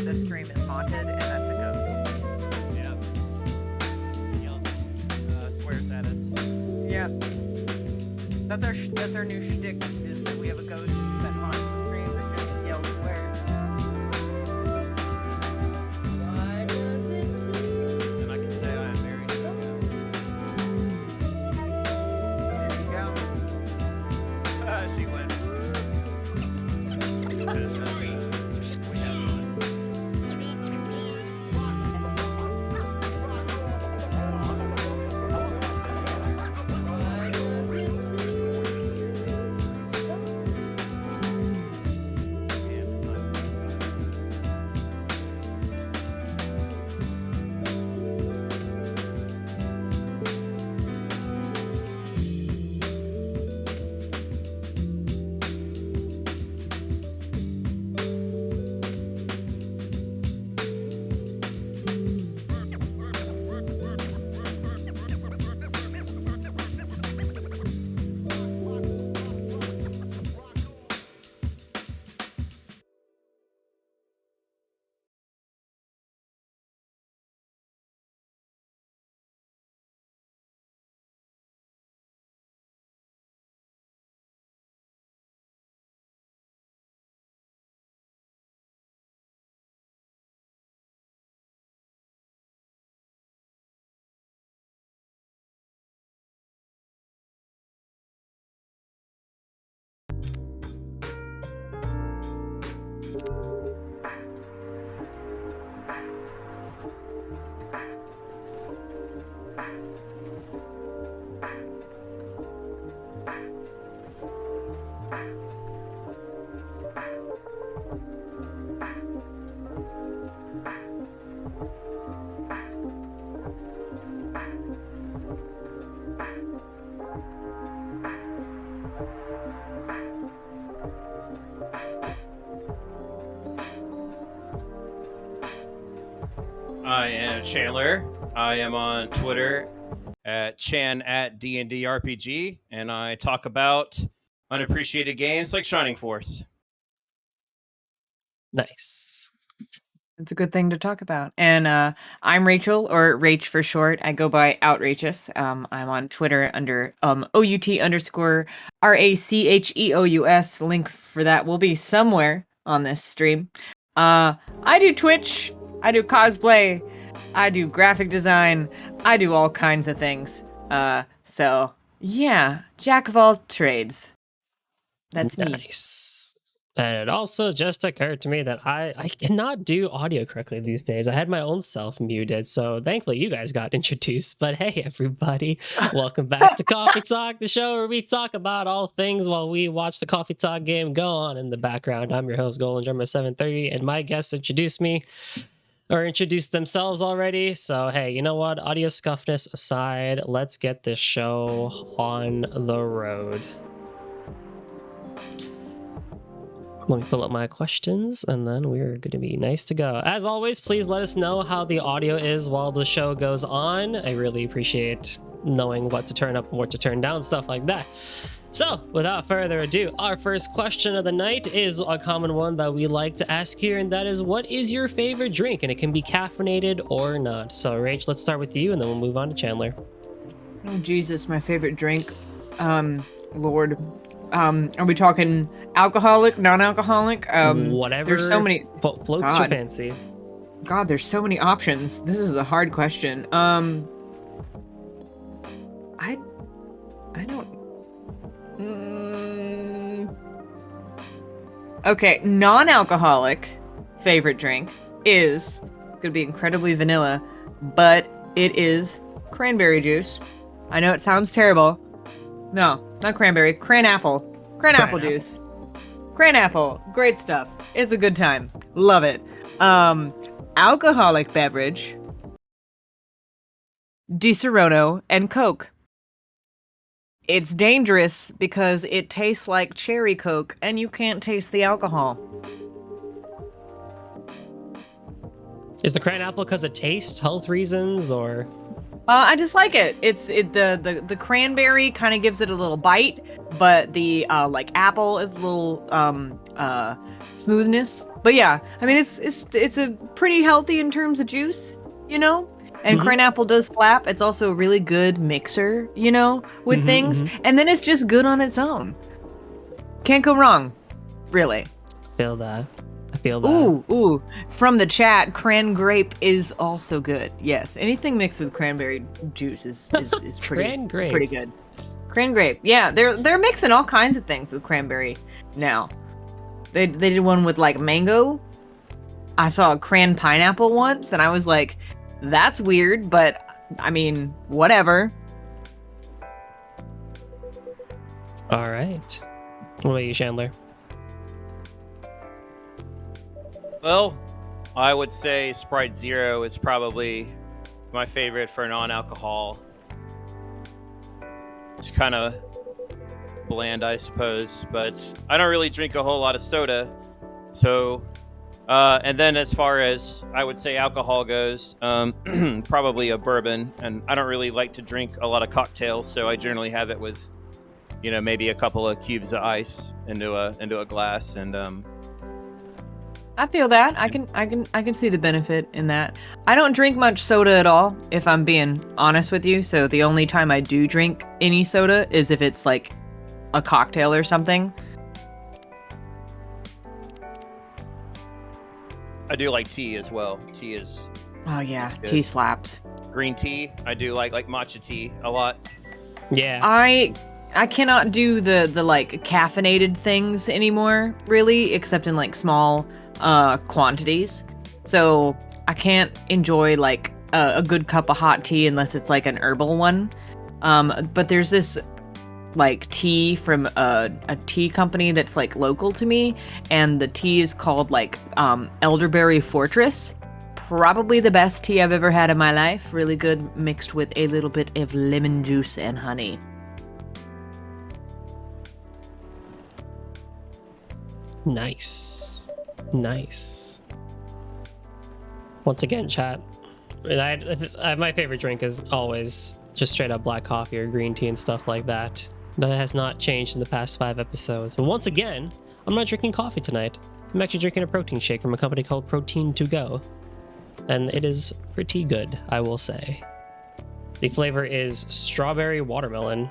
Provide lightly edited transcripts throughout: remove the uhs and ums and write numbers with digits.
the stream is haunted, and that's a ghost. Yeah. He yells, swears at us. Yeah. That's our new shtick, is that we have a ghost that haunts the stream and just yells swears. And I can say I am married to a ghost. There you go. She went. We have fun. I am Chandler. I am on Twitter at Chan@DNDRPG, and I talk about unappreciated games like Shining Force. Nice. It's a good thing to talk about. And I'm Rachel, or Rach for short. I go by Outrageous. I'm on Twitter under OUT_RACHEOUS. Link for that will be somewhere on this stream. I do Twitch. I do cosplay. I do graphic design. I do all kinds of things. So yeah, jack of all trades. That's me. Nice. And it also just occurred to me that I cannot do audio correctly these days. I had my own self muted, so thankfully you guys got introduced. But hey, everybody, welcome back to Coffee Talk, the show where we talk about all things while we watch the Coffee Talk game go on in the background. I'm your host, Golden Drummer 730, and my guests introduced themselves already. So hey, you know what? Audio scuffness aside, let's get this show on the road. Let me pull up my questions, and then we're going to be nice to go. As always, please let us know how the audio is while the show goes on. I really appreciate knowing what to turn up and what to turn down, stuff like that. So, without further ado, our first question of the night is a common one that we like to ask here, and that is, what is your favorite drink? And it can be caffeinated or not. So, Rach, let's start with you, and then we'll move on to Chandler. Oh, Jesus, my favorite drink. Lord. Are we talking alcoholic, non-alcoholic? Whatever. There's so many. Floats your fancy. God, there's so many options. This is a hard question. I don't. Okay, non-alcoholic favorite drink is gonna be incredibly vanilla, but it is cranberry juice. I know it sounds terrible. No, not cranberry. Cran-apple. Cran-apple juice. Cran-apple. Great stuff. It's a good time. Love it. Alcoholic beverage. Di-Serono and Coke. It's dangerous because it tastes like cherry Coke and you can't taste the alcohol. Is the cran apple because of taste, health reasons, or? I just like it. The cranberry kind of gives it a little bite, but the like apple is a little smoothness. But yeah, I mean it's a pretty healthy in terms of juice, you know. And crane apple does slap. It's also a really good mixer, you know, with things. And then it's just good on its own. Can't go wrong, really. Feel that. I feel that. Ooh. From the chat, cran grape is also good. Yes, anything mixed with cranberry juice is pretty good. Cran grape. Yeah, they're mixing all kinds of things with cranberry now. They did one with like mango. I saw a cran pineapple once, and I was like, that's weird, but I mean, whatever. All right. What about you, Chandler? Well, I would say Sprite Zero is probably my favorite for non-alcohol. It's kind of bland, I suppose, but I don't really drink a whole lot of soda. So, and then as far as I would say alcohol goes, probably a bourbon. And I don't really like to drink a lot of cocktails, so I generally have it with, you know, maybe a couple of cubes of ice into a glass. And I feel that. I can see the benefit in that. I don't drink much soda at all, if I'm being honest with you. So the only time I do drink any soda is if it's like a cocktail or something. I do like tea as well. Tea is Oh yeah, good. tea slaps. Green tea. I do like matcha tea a lot. Yeah. I cannot do the like caffeinated things anymore, really, except in like small quantities. So I can't enjoy like a good cup of hot tea unless it's like an herbal one. But there's this like tea from a tea company that's like local to me, and the tea is called like Elderberry Fortress. Probably the best tea I've ever had in my life. Really good, mixed with a little bit of lemon juice and honey. Nice. Once again, chat. My favorite drink is always just straight up black coffee or green tea and stuff like that. That has not changed in the past 5 episodes. But once again, I'm not drinking coffee tonight. I'm actually drinking a protein shake from a company called Protein to Go. And it is pretty good, I will say. The flavor is strawberry watermelon.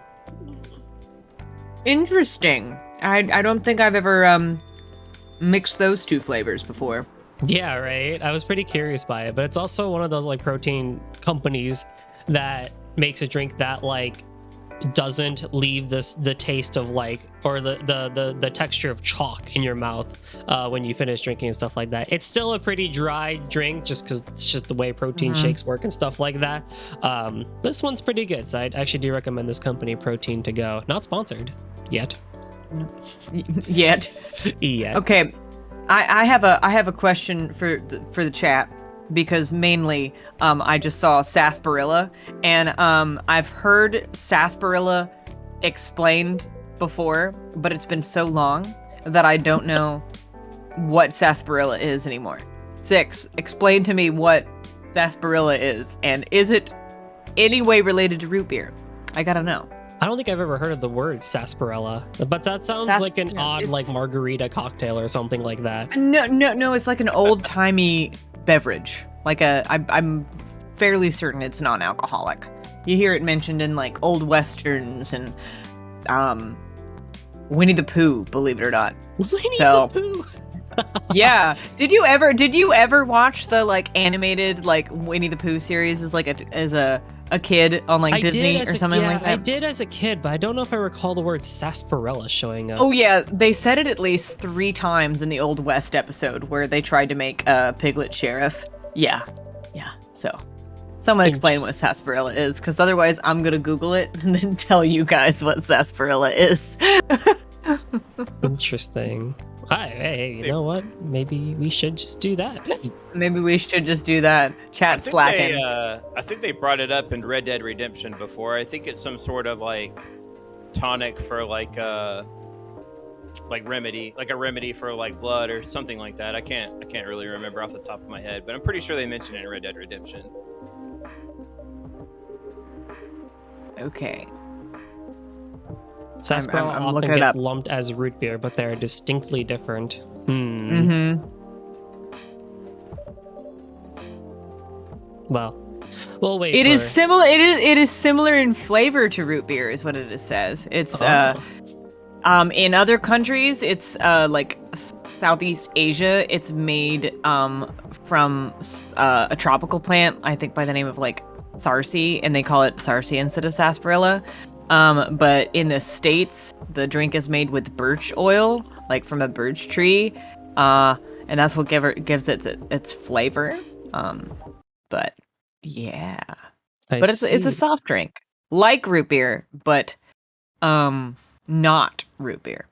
Interesting. I don't think I've ever mixed those two flavors before. Yeah, right. I was pretty curious by it, but it's also one of those like protein companies that makes a drink that like doesn't leave the taste of like, or the texture of chalk in your mouth when you finish drinking and stuff like that. It's still a pretty dry drink just because it's just the way protein shakes work and stuff like that. This one's pretty good, so I actually do recommend this company, Protein to Go. Not sponsored yet. Yet. Okay, I have a question for the chat, because mainly I just saw sarsaparilla, and I've heard sarsaparilla explained before, but it's been so long that I don't know what sarsaparilla is anymore. 6, explain to me what sarsaparilla is, and is it any way related to root beer? I gotta know. I don't think I've ever heard of the word sarsaparilla, but that sounds like an odd like margarita cocktail or something like that. No, it's like an old-timey beverage. Like I'm fairly certain it's non-alcoholic. You hear it mentioned in like old westerns and Winnie the Pooh, believe it or not. Winnie the Pooh. Yeah. Did you ever watch the like animated like Winnie the Pooh series as like a kid on like Disney or something like that? I did as a kid, but I don't know if I recall the word sarsaparilla showing up. Oh yeah, they said it at least 3 times in the Old West episode where they tried to make Piglet sheriff. Yeah. So someone explain what sarsaparilla is, because otherwise I'm gonna Google it and then tell you guys what sarsaparilla is. Interesting. Hey, you know what? Maybe we should just do that. Maybe we should just do that. Chat slacking. I think they brought it up in Red Dead Redemption before. I think it's some sort of like tonic for like remedy, like a remedy for like blood or something like that. I can't really remember off the top of my head, but I'm pretty sure they mentioned it in Red Dead Redemption. Okay. Sarsaparilla I'm often looking it gets up. lumped as root beer, but they're distinctly different. Mm-hmm. Well, we'll wait. It is similar. It is similar in flavor to root beer, is what it says. It's in other countries, it's like Southeast Asia. It's made from a tropical plant, I think by the name of like sarsi, and they call it sarsi instead of sarsaparilla. But in the States, the drink is made with birch oil, like from a birch tree, and that's what gives it its flavor. But yeah, but it's a soft drink, like root beer, but not root beer.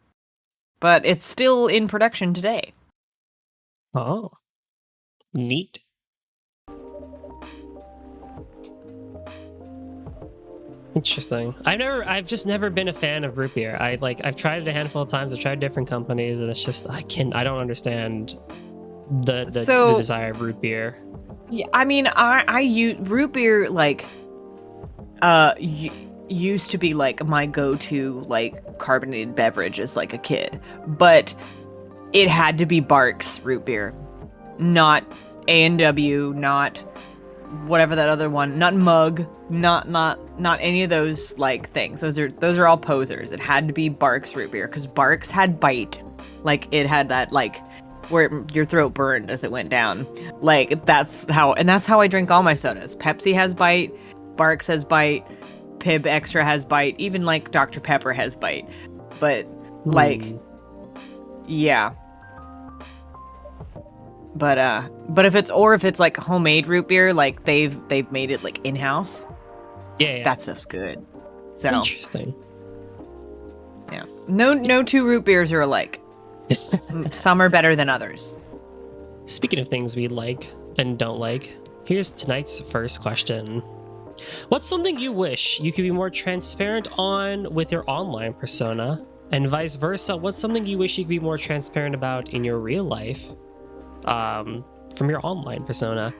But it's still in production today. Oh, neat. Interesting. I've just never been a fan of root beer. I've tried it a handful of times. I've tried different companies, and it's just I don't understand the desire of root beer. Yeah, I mean, I use root beer like used to be like my go-to like carbonated beverage as like a kid, but it had to be Barks root beer, not A&W, not whatever that other one, not Mug, not any of those like things. Those are all posers. It had to be Barks root beer because Barks had bite, like it had that like where your throat burned as it went down. Like that's how I drink all my sodas. Pepsi has bite, Barks has bite, Pib Extra has bite, even like Dr. Pepper has bite. But like yeah. But if it's like homemade root beer, like they've made it like in-house. Yeah. That stuff's good. So interesting. Yeah. No two root beers are alike. Some are better than others. Speaking of things we like and don't like, here's tonight's first question. What's something you wish you could be more transparent on with your online persona? And vice versa, what's something you wish you could be more transparent about in your real life from your online persona?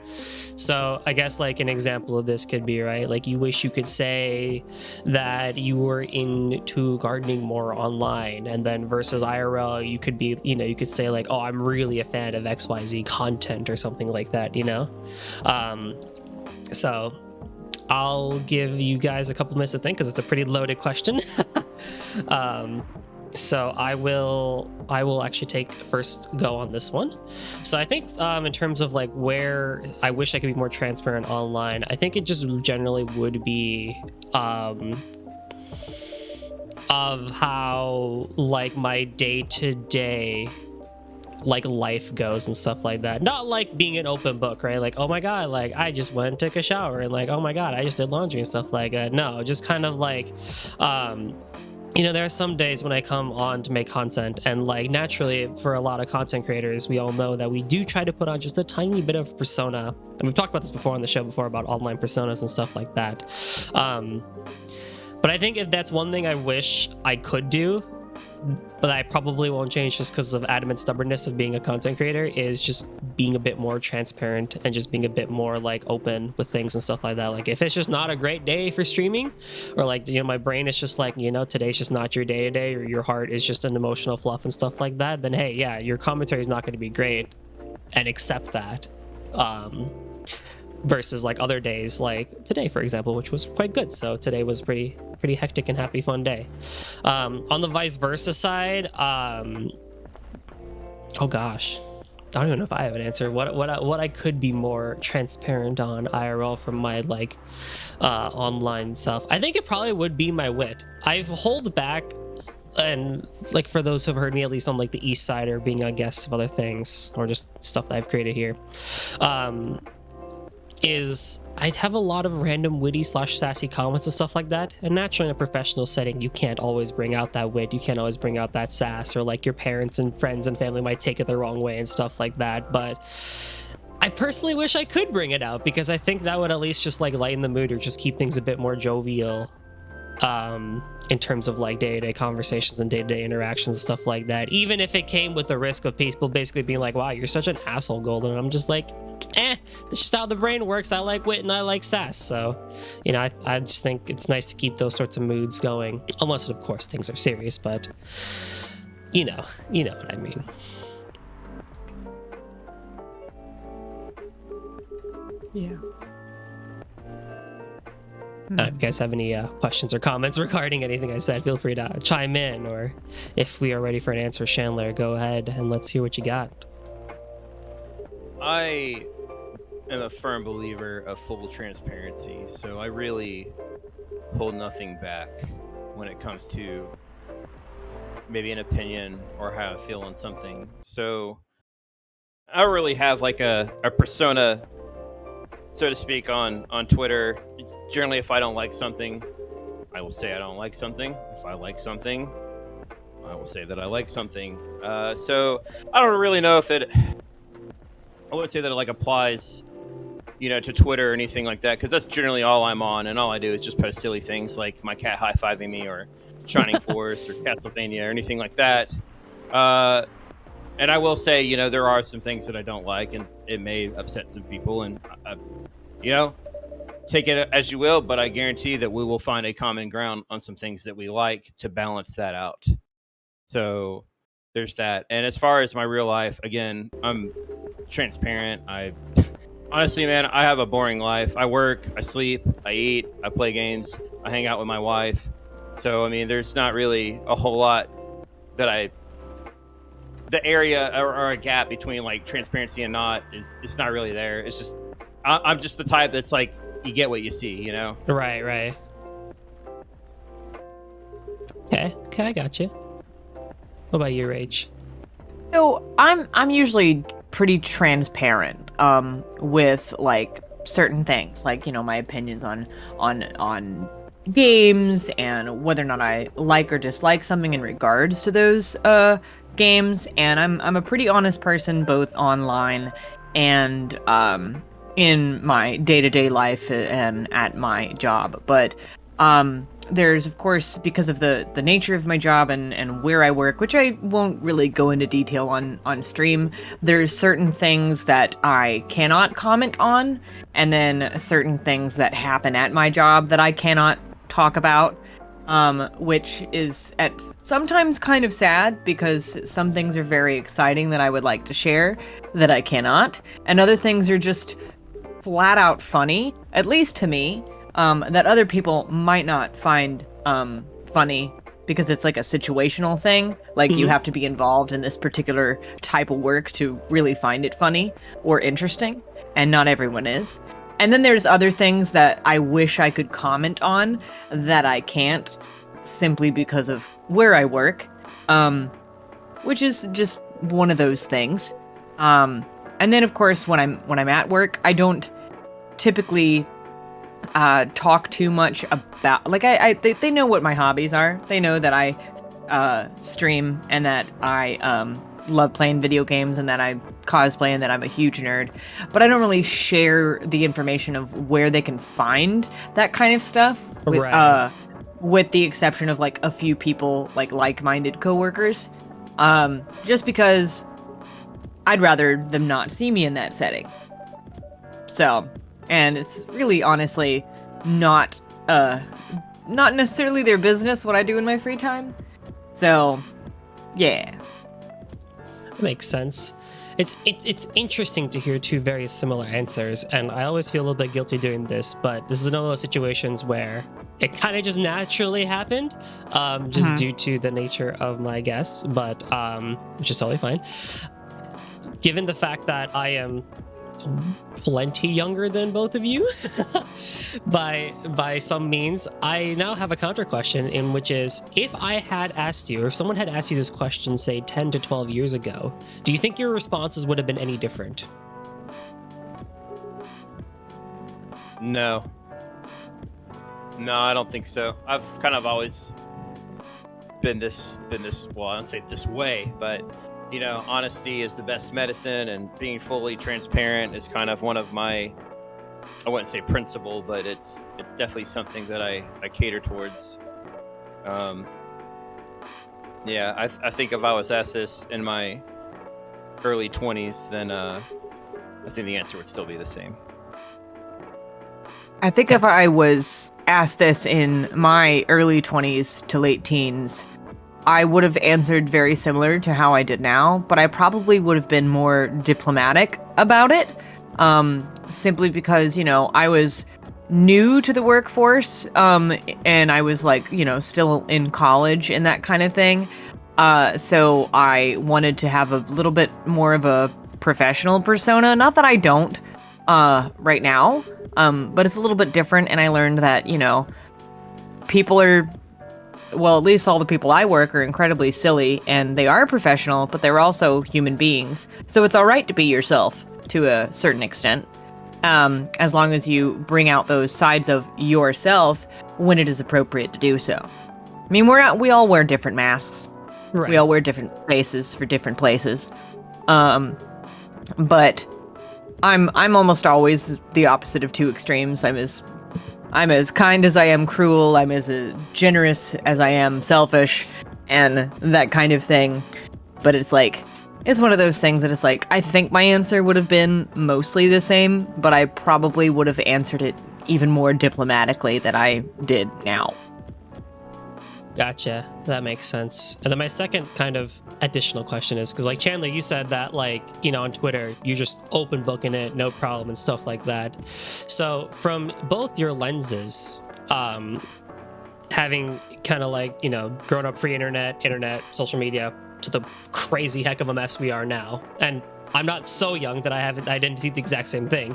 So I guess like an example of this could be, right, like you wish you could say that you were into gardening more online, and then versus IRL you could be, you could say like, oh, I'm really a fan of XYZ content or something like that, so I'll give you guys a couple minutes to think because it's a pretty loaded question. So I will actually take first go on this one. So I think in terms of like where I wish I could be more transparent online, I think it just generally would be of how like my day-to-day like life goes and stuff like that. Not like being an open book, right? Like, oh my god, like I just went and took a shower, and like, oh my god, I just did laundry and stuff like that. No, just kind of like there are some days when I come on to make content, and like naturally for a lot of content creators, we all know that we do try to put on just a tiny bit of persona. And we've talked about this before on the show before about online personas and stuff like that. But I think if that's one thing I wish I could do, but I probably won't change just because of adamant stubbornness of being a content creator, is just being a bit more transparent and just being a bit more like open with things and stuff like that. Like if it's just not a great day for streaming, or like my brain is just like today's just not your day to day, or your heart is just an emotional fluff and stuff like that, then hey, yeah, your commentary is not going to be great, and accept that. Versus like other days, like today for example, which was quite good. So today was pretty hectic and happy fun day. On the vice versa side, oh gosh, I don't even know if I have an answer. What I could be more transparent on IRL from my like online self. I think it probably would be my wit. I've hold back, and like for those who have heard me at least on like the east side or being on guests of other things or just stuff that I've created here, is I'd have a lot of random witty / sassy comments and stuff like that. And naturally in a professional setting, you can't always bring out that wit. You can't always bring out that sass, or like your parents and friends and family might take it the wrong way and stuff like that. But I personally wish I could bring it out, because I think that would at least just like lighten the mood or just keep things a bit more jovial. in terms of like day-to-day conversations and day-to-day interactions and stuff like that, even if it came with the risk of people basically being like, wow, you're such an asshole, Golden. And I'm just like, that's just how the brain works. I like wit and I like sass. So, you know, I just think it's nice to keep those sorts of moods going, unless of course things are serious, but you know what I mean. Yeah. If you guys have any questions or comments regarding anything I said, feel free to chime in, or if we are ready for an answer, Chandler, go ahead and let's hear what you got. I am a firm believer of full transparency, so I really hold nothing back when it comes to maybe an opinion or how I feel on something. So I don't really have like a persona, so to speak, on Twitter. Generally, if I don't like something, I will say I don't like something. If I like something, I will say that I like something. So I don't really know if it, I wouldn't say that it like applies, you know, to Twitter or anything like that, because that's generally all I'm on, and all I do is just post silly things like my cat high-fiving me, or Shining Force, or Castlevania, or anything like that. And I will say, you know, there are some things that I don't like, and it may upset some people, and you know, take it as you will, but I guarantee that we will find a common ground on some things that we like to balance that out. So there's that. And as far as my real life, again, I'm transparent. I honestly, man, I have a boring life. I work, I sleep, I eat, I play games, I hang out with my wife. So, I mean, there's not really a whole lot that the area or a gap between like transparency and not it's not really there. It's just, I'm just the type that's like, you get what you see, you know? Right. Okay, I got you. What about you, Rach? So I'm usually pretty transparent with like certain things, like, you know, my opinions on games and whether or not I like or dislike something in regards to those games. And I'm a pretty honest person, both online and in my day-to-day life and at my job. But there's, of course, because of the nature of my job and where I work, which I won't really go into detail on stream, there's certain things that I cannot comment on, and then certain things that happen at my job that I cannot talk about, which is at sometimes kind of sad, because some things are very exciting that I would like to share that I cannot, and other things are just flat out funny, at least to me, that other people might not find funny, because it's like a situational thing. Like, you have to be involved in this particular type of work to really find it funny or interesting, and not everyone is. And then there's other things that I wish I could comment on that I can't, simply because of where I work, which is just one of those things. And then, of course, when I'm at work, I don't typically talk too much about, like, they know what my hobbies are. They know that I stream, and that I love playing video games, and that I cosplay, and that I'm a huge nerd. But I don't really share the information of where they can find that kind of stuff, with the exception of like a few people, like-minded coworkers, just because I'd rather them not see me in that setting. So, and it's really honestly not necessarily their business what I do in my free time. So, yeah. That makes sense. It's interesting to hear two very similar answers, and I always feel a little bit guilty doing this, but this is one of those situations where it kind of just naturally happened, due to the nature of my guests, but which is totally fine. Given the fact that I am plenty younger than both of you by some means, I now have a counter question, in which is, if I had asked you, or if someone had asked you this question, say 10 to 12 years ago, do you think your responses would have been any different? No, I don't think so. I've kind of always been this, well, I don't say this way, but you know, honesty is the best medicine, and being fully transparent is kind of one of my, I wouldn't say principle, but it's definitely something that I cater towards Yeah, I think if I was asked this in my early 20s, then I think the answer would still be the same. I think if I was asked this in my early 20s to late teens, I would have answered very similar to how I did now, but I probably would have been more diplomatic about it. Simply because, I was new to the workforce, and I was like, still in college and that kind of thing. So I wanted to have a little bit more of a professional persona. Not that I don't, right now, but it's a little bit different. And I learned that, people are, well, at least all the people I work are incredibly silly, and they are professional, but they're also human beings. So it's all right to be yourself to a certain extent, as long as you bring out those sides of yourself when it is appropriate to do so. I mean, we all wear different masks. Right. We all wear different faces for different places. But I'm almost always the opposite of two extremes. I'm as kind as I am cruel. I'm as generous as I am selfish, and that kind of thing. But it's one of those things that it's like, I think my answer would have been mostly the same, but I probably would have answered it even more diplomatically than I did now. Gotcha. That makes sense. And then my second kind of additional question is, because Chandler, you said that on Twitter, you're just open booking it, no problem and stuff like that. So from both your lenses, having kind of grown up pre-internet, social media, to the crazy heck of a mess we are now. And I'm not so young that I didn't see the exact same thing.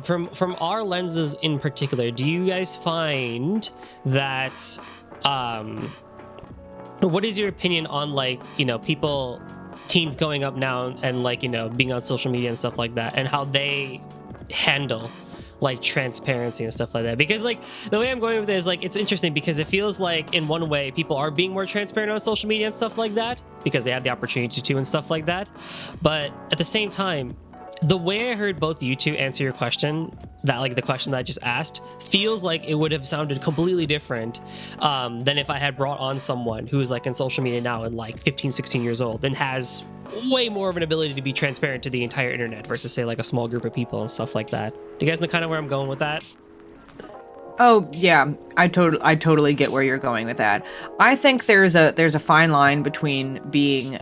From our lenses in particular, do you guys find that what is your opinion on teens going up now and being on social media and stuff like that, and how they handle transparency and stuff like that? Because the way I'm going with it is it's interesting, because it feels like in one way people are being more transparent on social media and stuff like that because they have the opportunity to and stuff like that. But at the same time, the way I heard both you two answer your question, that the question that I just asked, feels like it would have sounded completely different than if I had brought on someone who's in social media now and 15, 16 years old and has way more of an ability to be transparent to the entire internet versus say a small group of people and stuff like that. Do you guys know kind of where I'm going with that? Oh yeah, I totally get where you're going with that. I think there's a fine line between being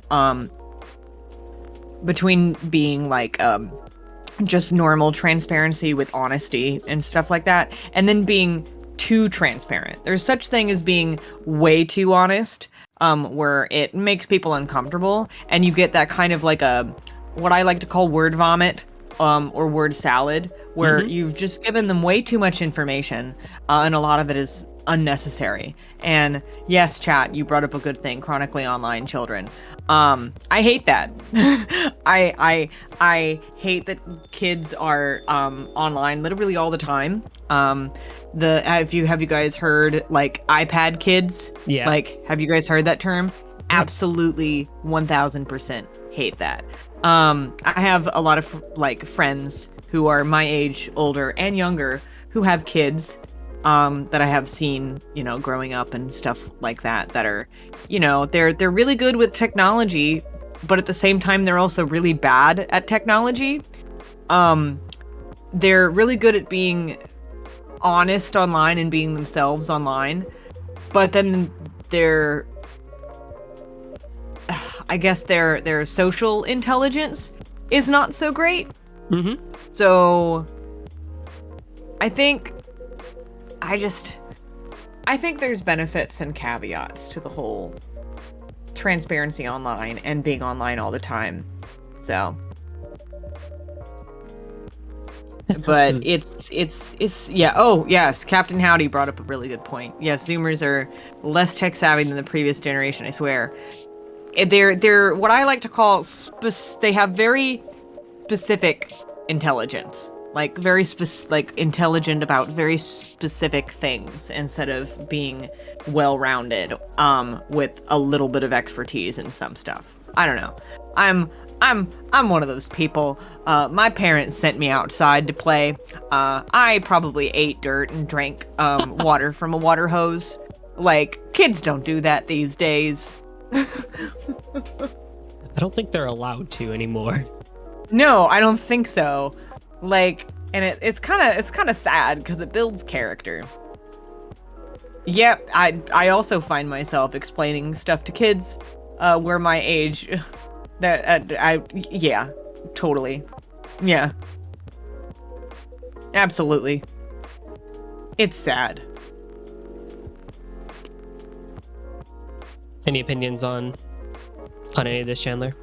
just normal transparency with honesty and stuff like that, and then being too transparent. There's such thing as being way too honest, where it makes people uncomfortable, and you get that kind of what I like to call word vomit, or word salad, where you've just given them way too much information, and a lot of it is unnecessary. And yes, chat, you brought up a good thing, chronically online children. I hate that. I hate that kids are online literally all the time. Have you guys heard iPad kids? Yeah. Have you guys heard that term? Absolutely 1000% hate that. I have a lot of friends who are my age, older and younger, who have kids that I have seen, growing up and stuff like that are, they're really good with technology, but at the same time, they're also really bad at technology. They're really good at being honest online and being themselves online, but then their social intelligence is not so great. Mm-hmm. So I think there's benefits and caveats to the whole transparency online and being online all the time. So, but it's yeah. Oh yes, Captain Howdy brought up a really good point. Yes, Zoomers are less tech savvy than the previous generation, I swear. They're what I like to call they have very specific intelligence. Very intelligent about very specific things instead of being well-rounded with a little bit of expertise in some stuff. I don't know. I'm one of those people. My parents sent me outside to play. I probably ate dirt and drank water from a water hose. Like, kids don't do that these days. I don't think they're allowed to anymore. No, I don't think so. Like, and it's kind of sad because it builds character. Yep, I also find myself explaining stuff to kids where my age that yeah, totally. Yeah. Absolutely. It's sad. Any opinions on any of this, Chandler?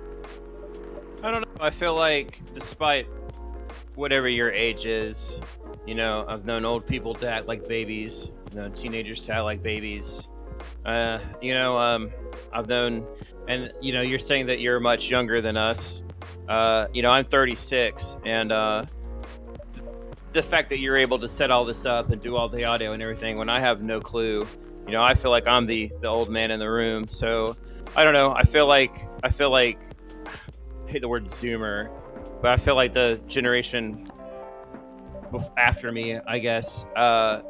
I don't know. I feel like despite whatever your age is, you know, I've known old people to act like babies, teenagers to act like babies. I've known, and you're saying that you're much younger than us. I'm 36, and the fact that you're able to set all this up and do all the audio and everything when I have no clue, I feel like I'm the old man in the room. So I don't know. I feel like I hate the word Zoomer, but I feel like the generation after me, I guess. I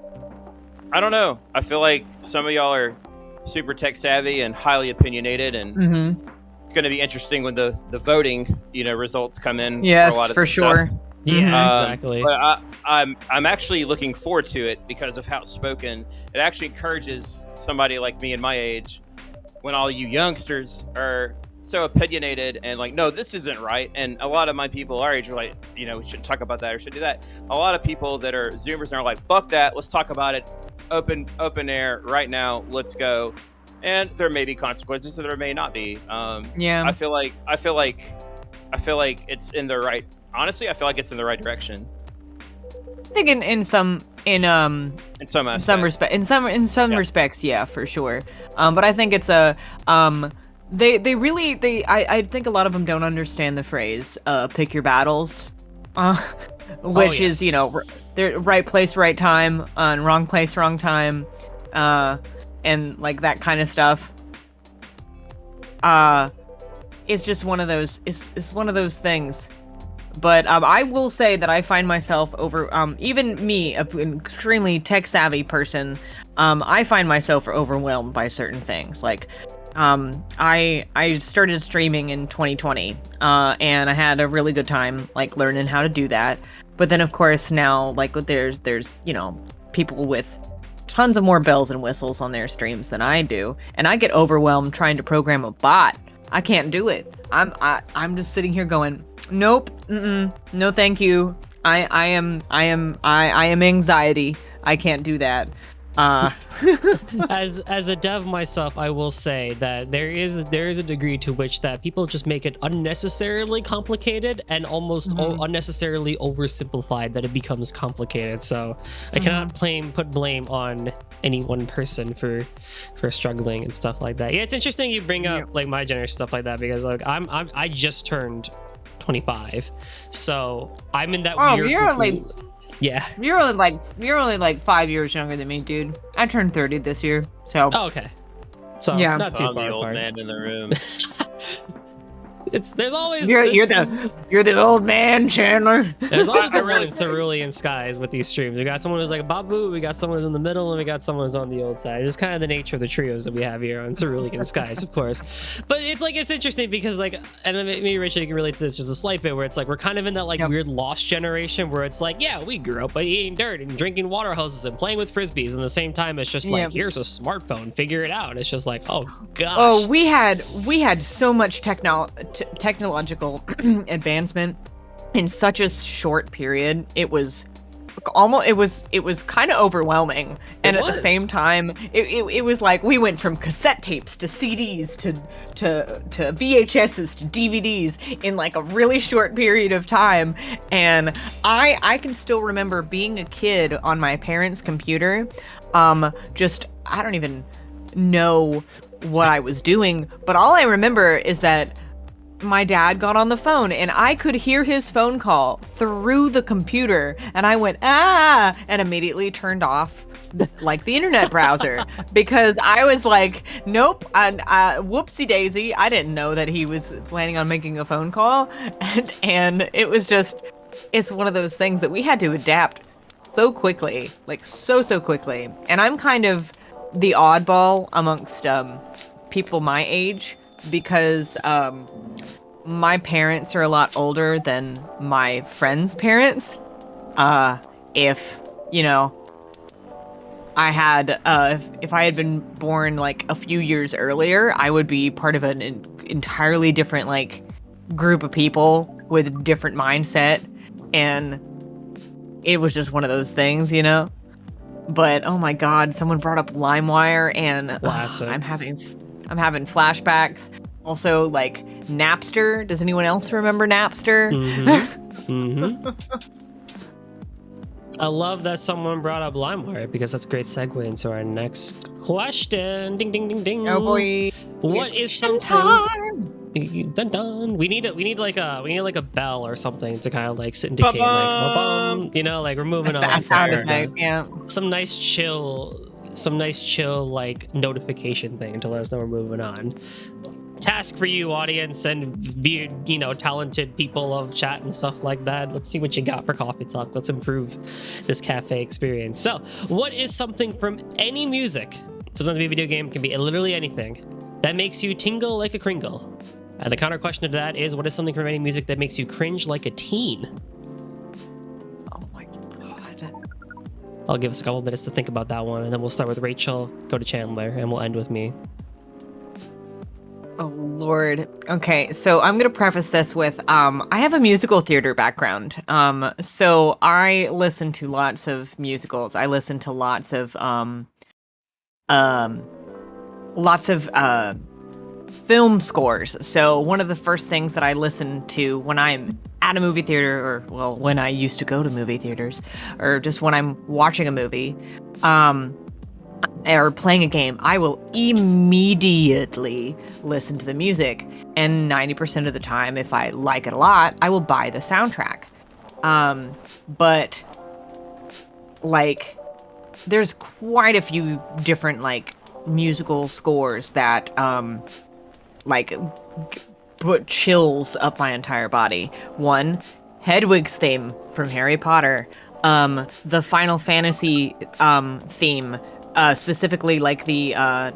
don't know. I feel like some of y'all are super tech savvy and highly opinionated, and it's going to be interesting when the voting results come in. Yes, for a lot of for sure. stuff. Yeah, exactly. But I'm actually looking forward to it because of how it's spoken. It actually encourages somebody like me and my age, when all you youngsters are so opinionated and like, no, this isn't right. And a lot of my people our age are like, we shouldn't talk about that or should do that. A lot of people that are Zoomers are like, fuck that. Let's talk about it. Open air right now. Let's go. And there may be consequences, and there may not be. Yeah. I feel like it's in the right. Honestly, I feel like it's in the right direction. I think in some respects, yeah, for sure. But I think it's I think a lot of them don't understand the phrase pick your battles, which is the right place, right time, wrong place, wrong time, and like that kind of stuff. It's just one of those. It's one of those things. But I will say that I find myself even me, an extremely tech-savvy person, I find myself overwhelmed by certain things. Like, I started streaming in 2020, and I had a really good time, like, learning how to do that. But then, of course, now, like, there's people with tons of more bells and whistles on their streams than I do, and I get overwhelmed trying to program a bot. I can't do it. I'm just sitting here going, nope, no, thank you. I am anxiety. I can't do that. As a dev myself, I will say that there is a degree to which that people just make it unnecessarily complicated and almost unnecessarily oversimplified that it becomes complicated. So I cannot put blame on any one person for struggling and stuff like that. Yeah, it's interesting you bring up like my generation stuff like that, because like I just turned 25, so I'm in that weird. Yeah. You're only like 5 years younger than me, dude. I turned 30 this year, so. Oh, okay. So yeah, not too I'm far the old apart. man in the room. There's always you're the old man, Chandler. There's always the really cerulean skies with these streams. We got someone who's like a Babu, we got someone who's in the middle, and we got someone who's on the old side. It's kind of the nature of the trios that we have here on cerulean skies, of course. But it's interesting because like, and maybe Rachel, you can relate to this just a slight bit, where it's like we're kind of in that like weird lost generation where it's like, yeah, we grew up by eating dirt and drinking water hoses and playing with frisbees, and at the same time it's just like, here's a smartphone, figure it out. It's just like, oh gosh. Oh, we had so much technological advancement in such a short period. It was kind of overwhelming, and at the same time it was like we went from cassette tapes to CDs to VHSs to DVDs in like a really short period of time. And I can still remember being a kid on my parents' computer, I don't even know what I was doing, but all I remember is that my dad got on the phone and I could hear his phone call through the computer, and I went, and immediately turned off like the internet browser because I was like, nope, whoopsie daisy. I didn't know that he was planning on making a phone call. And it was it's one of those things that we had to adapt so quickly, like so quickly. And I'm kind of the oddball amongst people my age because my parents are a lot older than my friends' parents. If you know, if I had been born like a few years earlier, I would be part of an entirely different like group of people with a different mindset, and it was just one of those things, you know. But oh my god, someone brought up LimeWire, and I'm having flashbacks. Also, like Napster. Does anyone else remember Napster? I love that someone brought up LimeWire because that's a great segue into our next question. Ding ding ding ding. Oh boy. What is something? Dun dun. We need like a bell or something to kind of like indicate like ba-bum, you know, like we're moving on. A sound effect, yeah. Some nice chill like notification thing to let us know we're moving on. Task for you, audience, and talented people of chat and stuff like that. Let's see what you got for Coffee Talk. Let's improve this cafe experience. So, what is something from any music? It doesn't have to be a video game, it can be literally anything that makes you tingle like a kringle. And the counter question to that is, what is something from any music that makes you cringe like a teen? Oh my god. I'll give us a couple minutes to think about that one, and then we'll start with Rachel, go to Chandler, and we'll end with me. Oh Lord. Okay, so I'm gonna preface this with I have a musical theater background. So I listen to lots of musicals. I listen to lots of film scores. So one of the first things that I listen to when I'm at a movie theater, or well, when I used to go to movie theaters, or just when I'm watching a movie, or playing a game, I will immediately listen to the music. And 90% of the time, if I like it a lot, I will buy the soundtrack. But like, there's quite a few different like musical scores that put chills up my entire body. One, Hedwig's theme from Harry Potter. The Final Fantasy theme. Specifically, like the I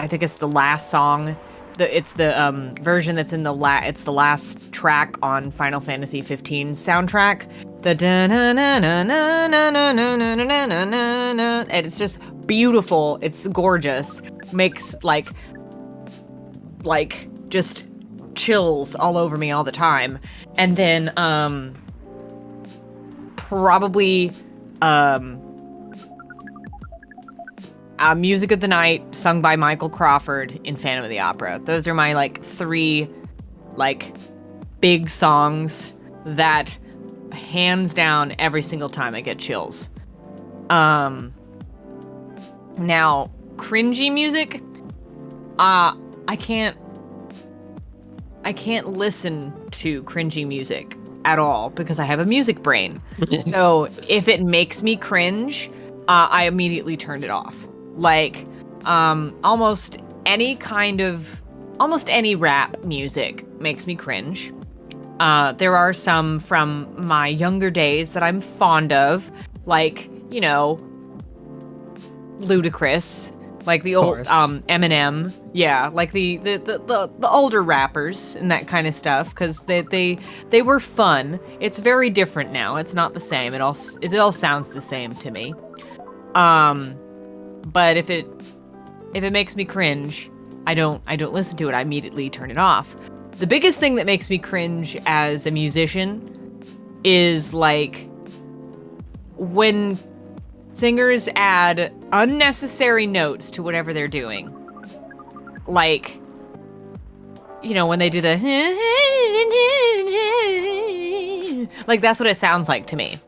think it's the last song. It's the version that's in it's the last track on Final Fantasy 15 soundtrack. The and it's just beautiful. It's gorgeous. Makes like just chills all over me all the time. And then probably Music of the Night, sung by Michael Crawford in Phantom of the Opera. Those are my like three like big songs that hands down every single time I get chills. Now cringy music, I can't listen to cringy music at all because I have a music brain. So if it makes me cringe, I immediately turned it off. Like, almost any rap music makes me cringe. There are some from my younger days that I'm fond of, like, you know, Ludacris, like the old Eminem, yeah, like the older rappers and that kind of stuff, because they were fun. It's very different now. It's not the same. It all sounds the same to me. But if it makes me cringe, I don't listen to it. I immediately turn it off. The biggest thing that makes me cringe as a musician is like when singers add unnecessary notes to whatever they're doing. Like, you know, when they do the like, that's what it sounds like to me.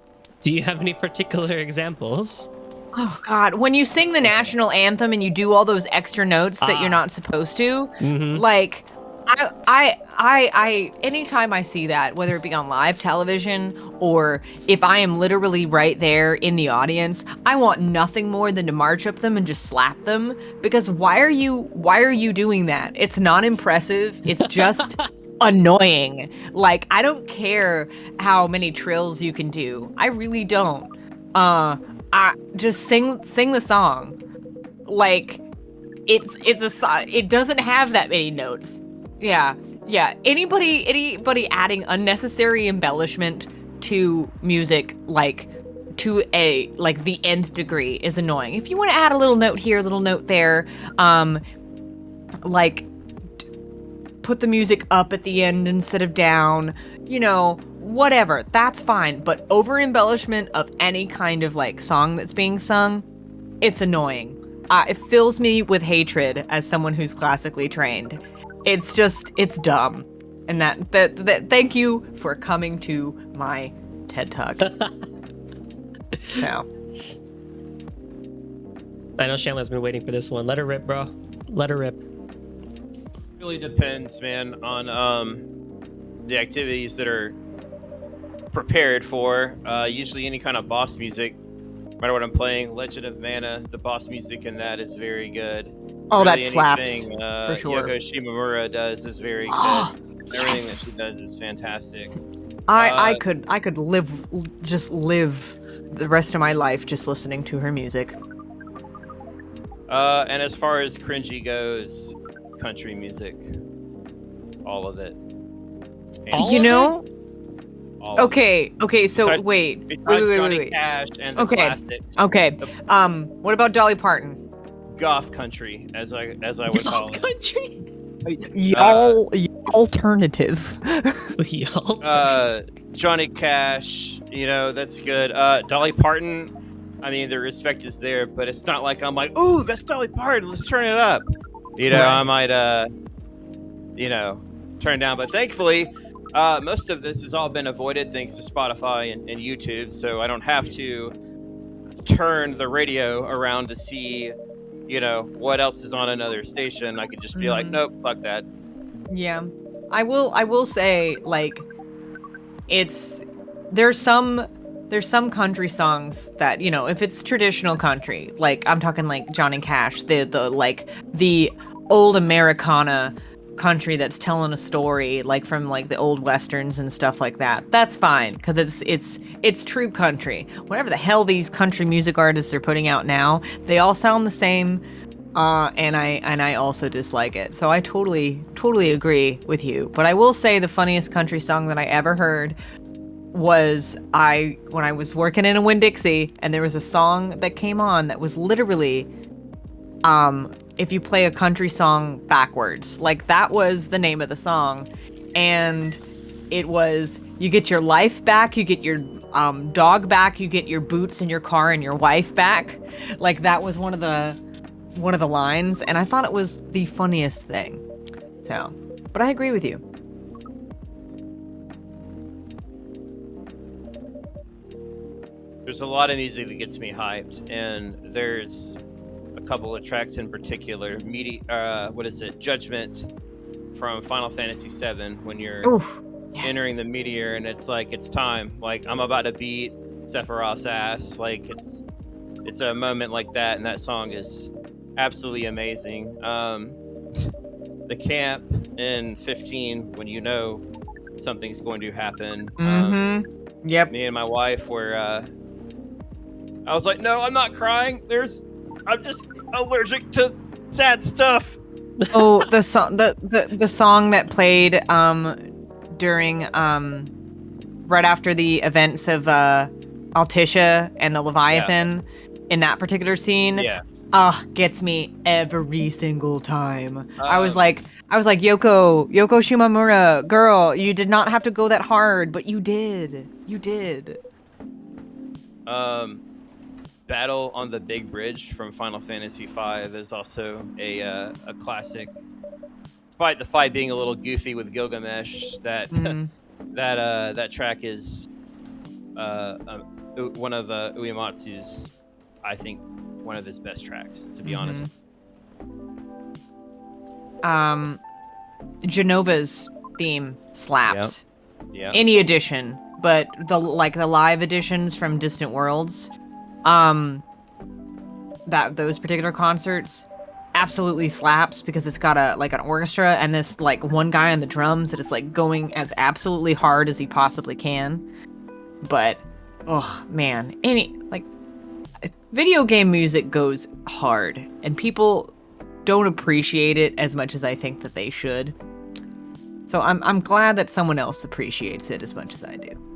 Do you have any particular examples? Oh God, when you sing the national anthem and you do all those extra notes that you're not supposed to, like, I anytime I see that, whether it be on live television or if I am literally right there in the audience, I want nothing more than to march up them and just slap them, because why are you doing that? It's not impressive. It's just annoying. Like, I don't care how many trills you can do. I really don't. I just sing the song. like it doesn't have that many notes. Yeah. Anybody adding unnecessary embellishment to music, like to like the nth degree, is annoying. If you want to add a little note here, a little note there, like put the music up at the end instead of down, whatever, that's fine. But over embellishment of any kind of like song that's being sung, it's annoying. It fills me with hatred as someone who's classically trained. It's dumb. And that thank you for coming to my TED Talk. So. I know Chandler's been waiting for this one. Let her rip, bro. Let her rip. Really depends, man, on the activities that are prepared for. Usually any kind of boss music, no matter what I'm playing. Legend of Mana, the boss music in that is very good. Oh, really that slaps, anything, for sure. Yoko Shimomura does is very good. Oh, Everything yes. that she does is fantastic. I could live the rest of my life just listening to her music. And as far as cringy goes, country music, all of it. All of Okay, so besides, wait. besides Johnny Wait. Cash and the Okay. classics. Okay. The What about Dolly Parton? goth country, as I would call it. Country. Y'all alternative. Y'all. Johnny Cash, that's good. Dolly Parton, I mean, the respect is there, but it's not like I'm like, ooh, that's Dolly Parton, let's turn it up. Right. I might, turn down. But thankfully, most of this has all been avoided thanks to Spotify and YouTube, so I don't have to turn the radio around to see, what else is on another station. I could just be like, nope, fuck that. Yeah. I will say, like, there's some country songs that, if it's traditional country, like I'm talking like Johnny Cash, the old Americana country that's telling a story, like from like the old westerns and stuff like that, that's fine, because it's true country. Whatever the hell these country music artists are putting out now, they all sound the same, and I also dislike it. So I totally agree with you. But I will say the funniest country song that I ever heard was when I was working in a Winn-Dixie, and there was a song that came on that was literally if you play a country song backwards. Like, that was the name of the song. And it was, you get your life back, you get your dog back, you get your boots and your car and your wife back. Like, that was one of the lines, and I thought it was the funniest thing. So, but I agree with you. There's a lot of music that gets me hyped, and there's a couple of tracks in particular. Judgment from Final Fantasy VII, when you're entering the meteor, and it's like, it's time. Like, I'm about to beat Sephiroth's ass. Like, it's a moment like that, and that song is absolutely amazing. The camp in 15, when something's going to happen. Yep. Me and my wife were, I was like, no, I'm not crying. I'm just allergic to sad stuff. Oh, the song that played during right after the events of Altissia and the Leviathan, in that particular scene. Yeah. Gets me every single time. I was like, Yoko Shimomura, girl, you did not have to go that hard, but you did. You did. Battle on the Big Bridge from Final Fantasy V is also a classic. Despite the fight being a little goofy with Gilgamesh, that track is one of Uematsu's, I think, one of his best tracks, to be honest. Genova's theme slaps. Yeah. Any edition, but the live editions from Distant Worlds, those particular concerts absolutely slaps, because it's got an orchestra and this like one guy on the drums that is like going as absolutely hard as he possibly can. But oh man, video game music goes hard, and people don't appreciate it as much as I think that they should. So I'm glad that someone else appreciates it as much as I do.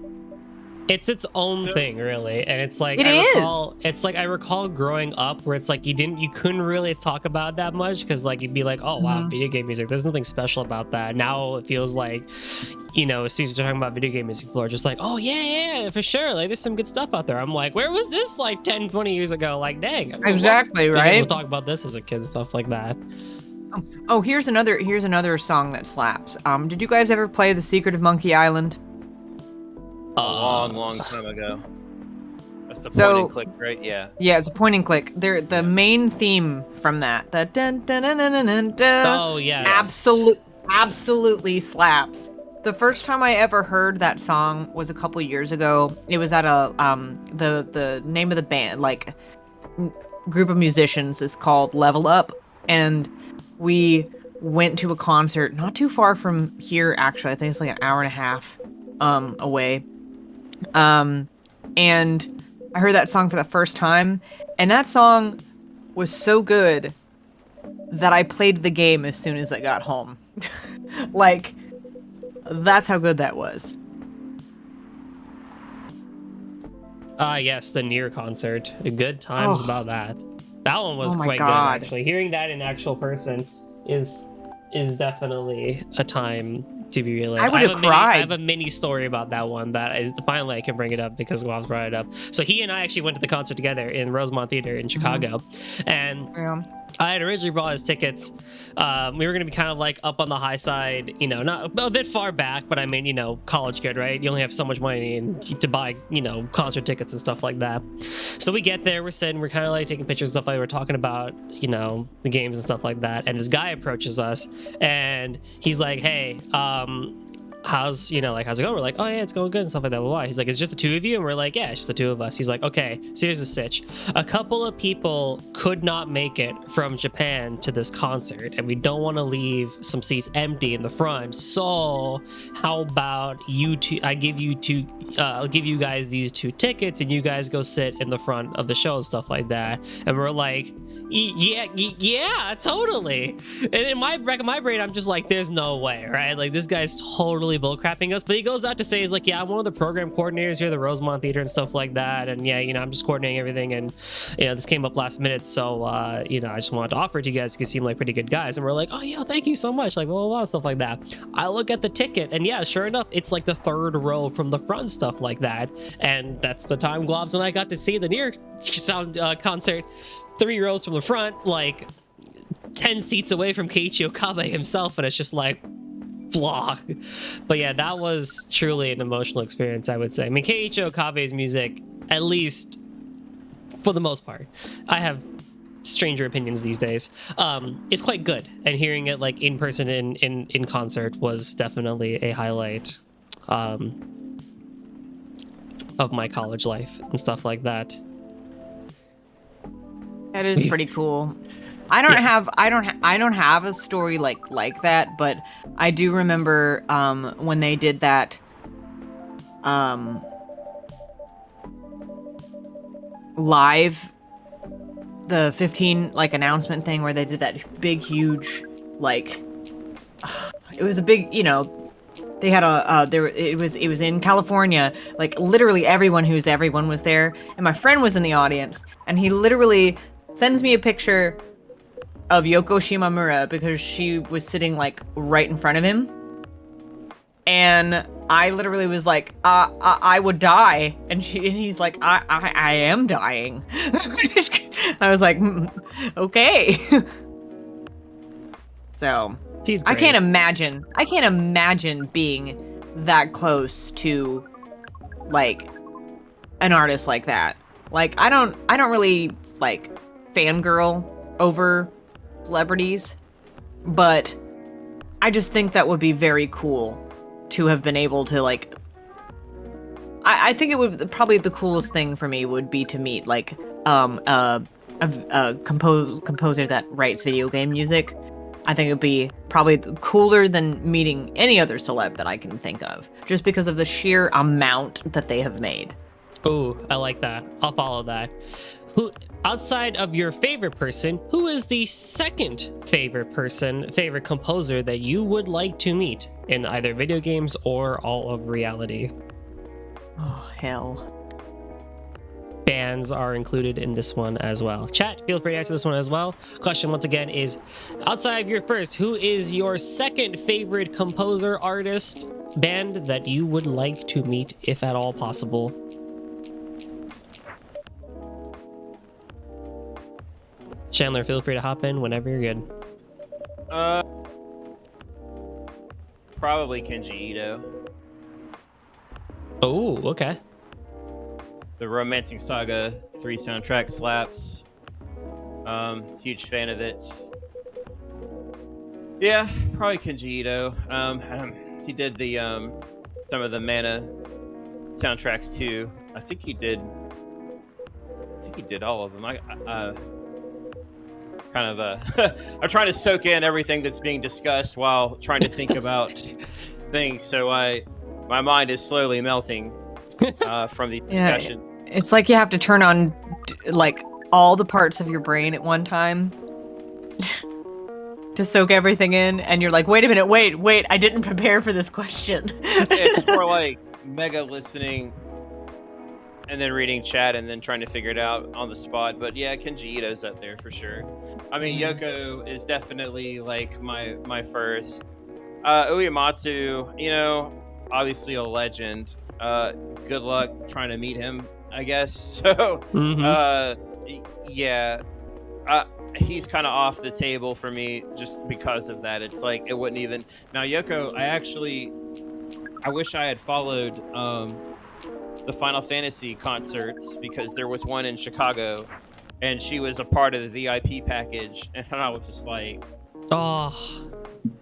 It's its own thing, really, and it's like I recall growing up where it's like you couldn't really talk about it that much because like you'd be like, oh wow, video game music. There's nothing special about that. Now it feels like, you know, as soon as you're talking about video game music, people are just like, oh yeah, for sure. Like there's some good stuff out there. I'm like, where was this like 10, 20 years ago? Like, dang. Exactly, right? We'll talk about this as a kid and stuff like that. Oh, here's another song that slaps. Did you guys ever play The Secret of Monkey Island? A long time ago. That's the point and click, right? Yeah. Yeah, it's a point and click. The main theme from that. The dun dun dun dun dun dun dun. Oh yes. Absolutely slaps. The first time I ever heard that song was a couple years ago. It was at a the name of the band, like group of musicians, is called Level Up, and we went to a concert not too far from here. Actually, I think it's like an hour and a half away. And I heard that song for the first time, and that song was so good that I played the game as soon as I got home. Like, that's how good that was. Yes, the Nier concert. Good times about that. That one was quite good, actually. Hearing that in actual person is definitely a time to be relived. I would have cried. I have a mini story about that one that is finally I can bring it up because Guav's brought it up. So he and I actually went to the concert together in Rosemont Theater in Chicago, and I had originally brought his tickets. We were going to be kind of like up on the high side, you know, not a bit far back, but I mean, you know, college kid, right? You only have so much money to buy, you know, concert tickets and stuff like that. So we get there, we're sitting, we're kind of like taking pictures and stuff, like we're talking about, you know, the games and stuff like that. And this guy approaches us and he's like, hey, how's it going? We're like, oh yeah, it's going good and stuff like that. Why? He's like, it's just the two of you? And we're like, yeah, it's just the two of us. He's like, okay, so here's the sitch. A couple of people could not make it from Japan to this concert, and we don't want to leave some seats empty in the front. So how about I'll give you guys these 2 tickets, and you guys go sit in the front of the show and stuff like that. And we're like, yeah, totally. And in my brain, I'm just like, there's no way, right? Like, this guy's totally bullcrapping us. But he goes out to say, he's like, yeah, I'm one of the program coordinators here at the Rosemont Theater and stuff like that. And yeah, you know, I'm just coordinating everything. And, you know, this came up last minute. So, you know, I just wanted to offer it to you guys because you seem like pretty good guys. And we're like, oh, yeah, thank you so much. Like, blah, blah, blah, stuff like that. I look at the ticket, and yeah, sure enough, it's like the 3rd row from the front, stuff like that. And that's the time Guavs and I got to see the Nier sound concert. 3 rows from the front, like 10 seats away from Keiichi Okabe himself, and it's just like, blah. But yeah, that was truly an emotional experience, I would say. I mean, Keiichi Okabe's music, at least for the most part, I have stranger opinions these days, it's quite good, and hearing it like in person in concert was definitely a highlight of my college life and stuff like that. That is pretty cool. I don't have a story like that, but I do remember when they did that live, the 15 like announcement thing where they did that big huge like it was a big, you know, they had it was in California, like literally everyone was there, and my friend was in the audience, and he literally sends me a picture of Yoko Shimamura because she was sitting like right in front of him. And I literally was like, I would die. And he's like, I am dying. I was like, okay. So I can't imagine being that close to like an artist like that. Like, I don't really like fangirl over celebrities, but I just think that would be very cool to have been able to like I think it would probably the coolest thing for me would be to meet like a composer that writes video game music. I think it would be probably cooler than meeting any other celeb that I can think of, just because of the sheer amount that they have made. Ooh, I like that. I'll follow that. who, outside of your favorite person, who is the second favorite composer that you would like to meet in either video games or all of reality? Oh, hell. Bands are included in this one as well. Chat, feel free to answer this one as well. Question once again is, outside of your first, who is your second favorite composer, artist, band that you would like to meet, if at all possible? Chandler, feel free to hop in whenever you're good. Probably Kenji Ito. Oh, okay. The Romancing Saga 3 soundtrack slaps. Huge fan of it. Yeah, probably Kenji Ito. He did the some of the Mana soundtracks too. I think he did all of them. I'm trying to soak in everything that's being discussed while trying to think about things. So my mind is slowly melting from these discussions. Yeah, it's like you have to turn on like all the parts of your brain at one time to soak everything in, and you're like, wait a minute, wait, I didn't prepare for this question. It's more like mega listening and then reading chat and then trying to figure it out on the spot. But yeah, Kenji Ito's up there for sure. I mean, Yoko is definitely like my first. Uematsu, you know, obviously a legend. Good luck trying to meet him, I guess. So, yeah, he's kind of off the table for me just because of that. It's like it wouldn't even. Now, Yoko, I wish I had followed the Final Fantasy concerts, because there was one in Chicago, and she was a part of the VIP package, and I was just like, oh,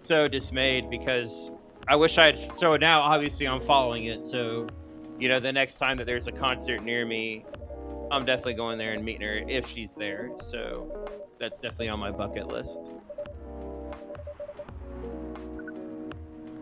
so dismayed, because I wish I had. So now, obviously, I'm following it. So, you know, the next time that there's a concert near me, I'm definitely going there and meeting her if she's there. So that's definitely on my bucket list.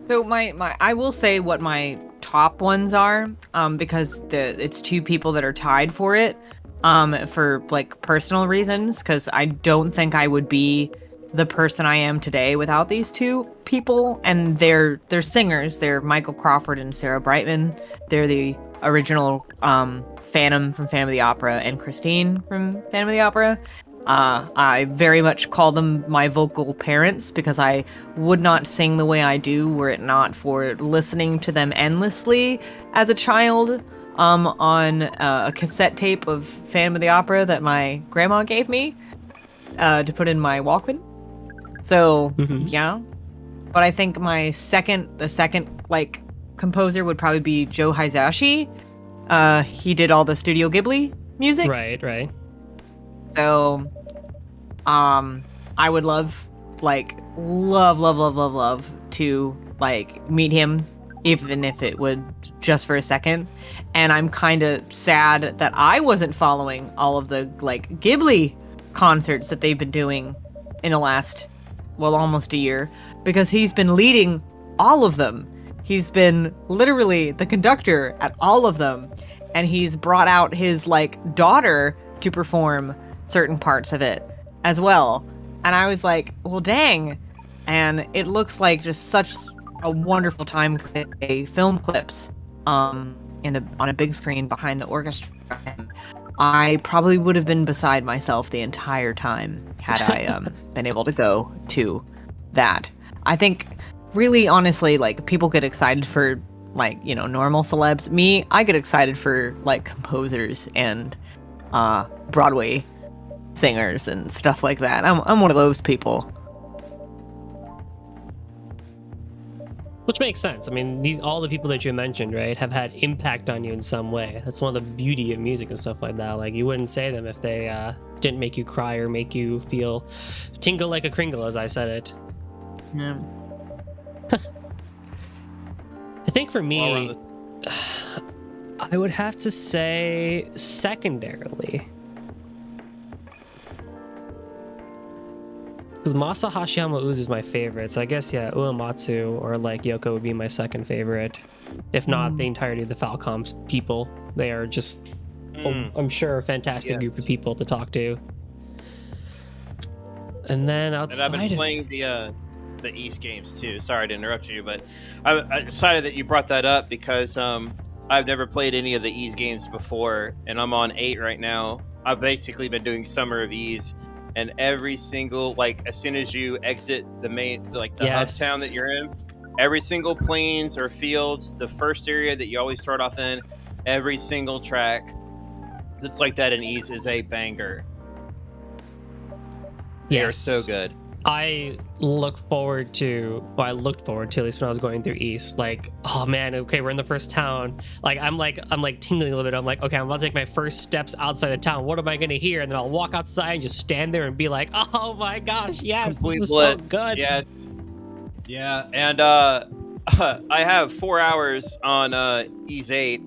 So I will say what my top ones are, because it's two people that are tied for it, for like personal reasons, because I don't think I would be the person I am today without these two people. And they're singers. They're Michael Crawford and Sarah Brightman. They're the original Phantom from Phantom of the Opera and Christine from Phantom of the Opera. I very much call them my vocal parents, because I would not sing the way I do were it not for listening to them endlessly as a child, on a cassette tape of Phantom of the Opera that my grandma gave me to put in my Walkman. So yeah, but I think the second like composer would probably be Joe Hisaishi. He did all the Studio Ghibli music. Right. So, I would love to like meet him, even if it would just for a second. And I'm kind of sad that I wasn't following all of the like Ghibli concerts that they've been doing in the last, well, almost a year, because he's been leading all of them. He's been literally the conductor at all of them, and he's brought out his like daughter to perform certain parts of it as well. And I was like, well, dang. And it looks like just such a wonderful time to play film clips on a big screen behind the orchestra. I probably would have been beside myself the entire time had I been able to go to that. I think really honestly, like, people get excited for like, you know, normal celebs. Me, I get excited for like composers and Broadway singers and stuff like that. I'm one of those people. Which makes sense. I mean, all the people that you mentioned, right, have had impact on you in some way. That's one of the beauty of music and stuff like that. Like, you wouldn't say them if they didn't make you cry or make you feel tingle like a kringle, as I said it. Yeah. I think for me, I would have to say secondarily, because Masa Hashiyama Uzu is my favorite, so I guess, yeah, Uematsu or like Yoko would be my second favorite. If not the entirety of the Falcom people. They are just I'm sure a fantastic group of people to talk to. And then outside, and I've been playing the East games too. Sorry to interrupt you, but I decided that you brought that up because I've never played any of the Ease games before, and I'm on 8 right now. I've basically been doing Summer of Ease, and every single, like, as soon as you exit the main, like the hub town that you're in, every single plains or fields, the first area that you always start off in, every single track that's like that in Ease is a banger. They're so good. I looked forward to at least when I was going through East, like, oh man, okay, we're in the first town. Like I'm like tingling a little bit. I'm like, okay, I'm about to take my first steps outside the town. What am I gonna hear? And then I'll walk outside and just stand there and be like, oh my gosh, yes, complete this is bliss. so good. Yes. Yeah, and I have 4 hours on Ease 8,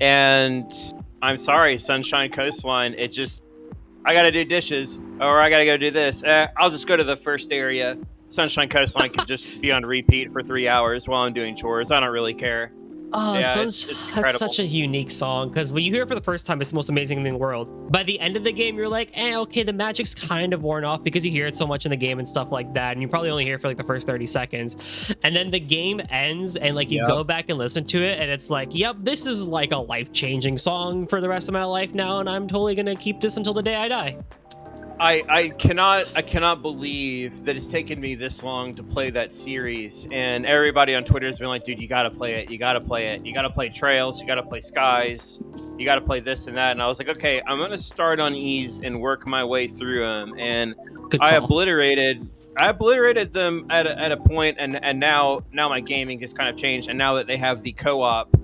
and I'm sorry, Sunshine Coastline, it just, I gotta do dishes, or I gotta go do this. I'll just go to the first area. Sunshine Coastline could just be on repeat for 3 hours while I'm doing chores. I don't really care. Oh, Yeah, it's that's such a unique song, because when you hear it for the first time, it's the most amazing thing in the world. By the end of the game, you're like, okay, the magic's kind of worn off because you hear it so much in the game and stuff like that, and you probably only hear it for like the first 30 seconds. And then the game ends, and like you go back and listen to it, and it's like, yep, this is like a life-changing song for the rest of my life now, and I'm totally gonna keep this until the day I die. I cannot believe that it's taken me this long to play that series, and everybody on Twitter has been like, dude, you gotta play it, you gotta play it, you gotta play Trails, you gotta play Skies, you gotta play this and that. And I was like, okay, I'm gonna start on Ease and work my way through them. And I obliterated them at a point, and now my gaming has kind of changed, and now that they have the co-op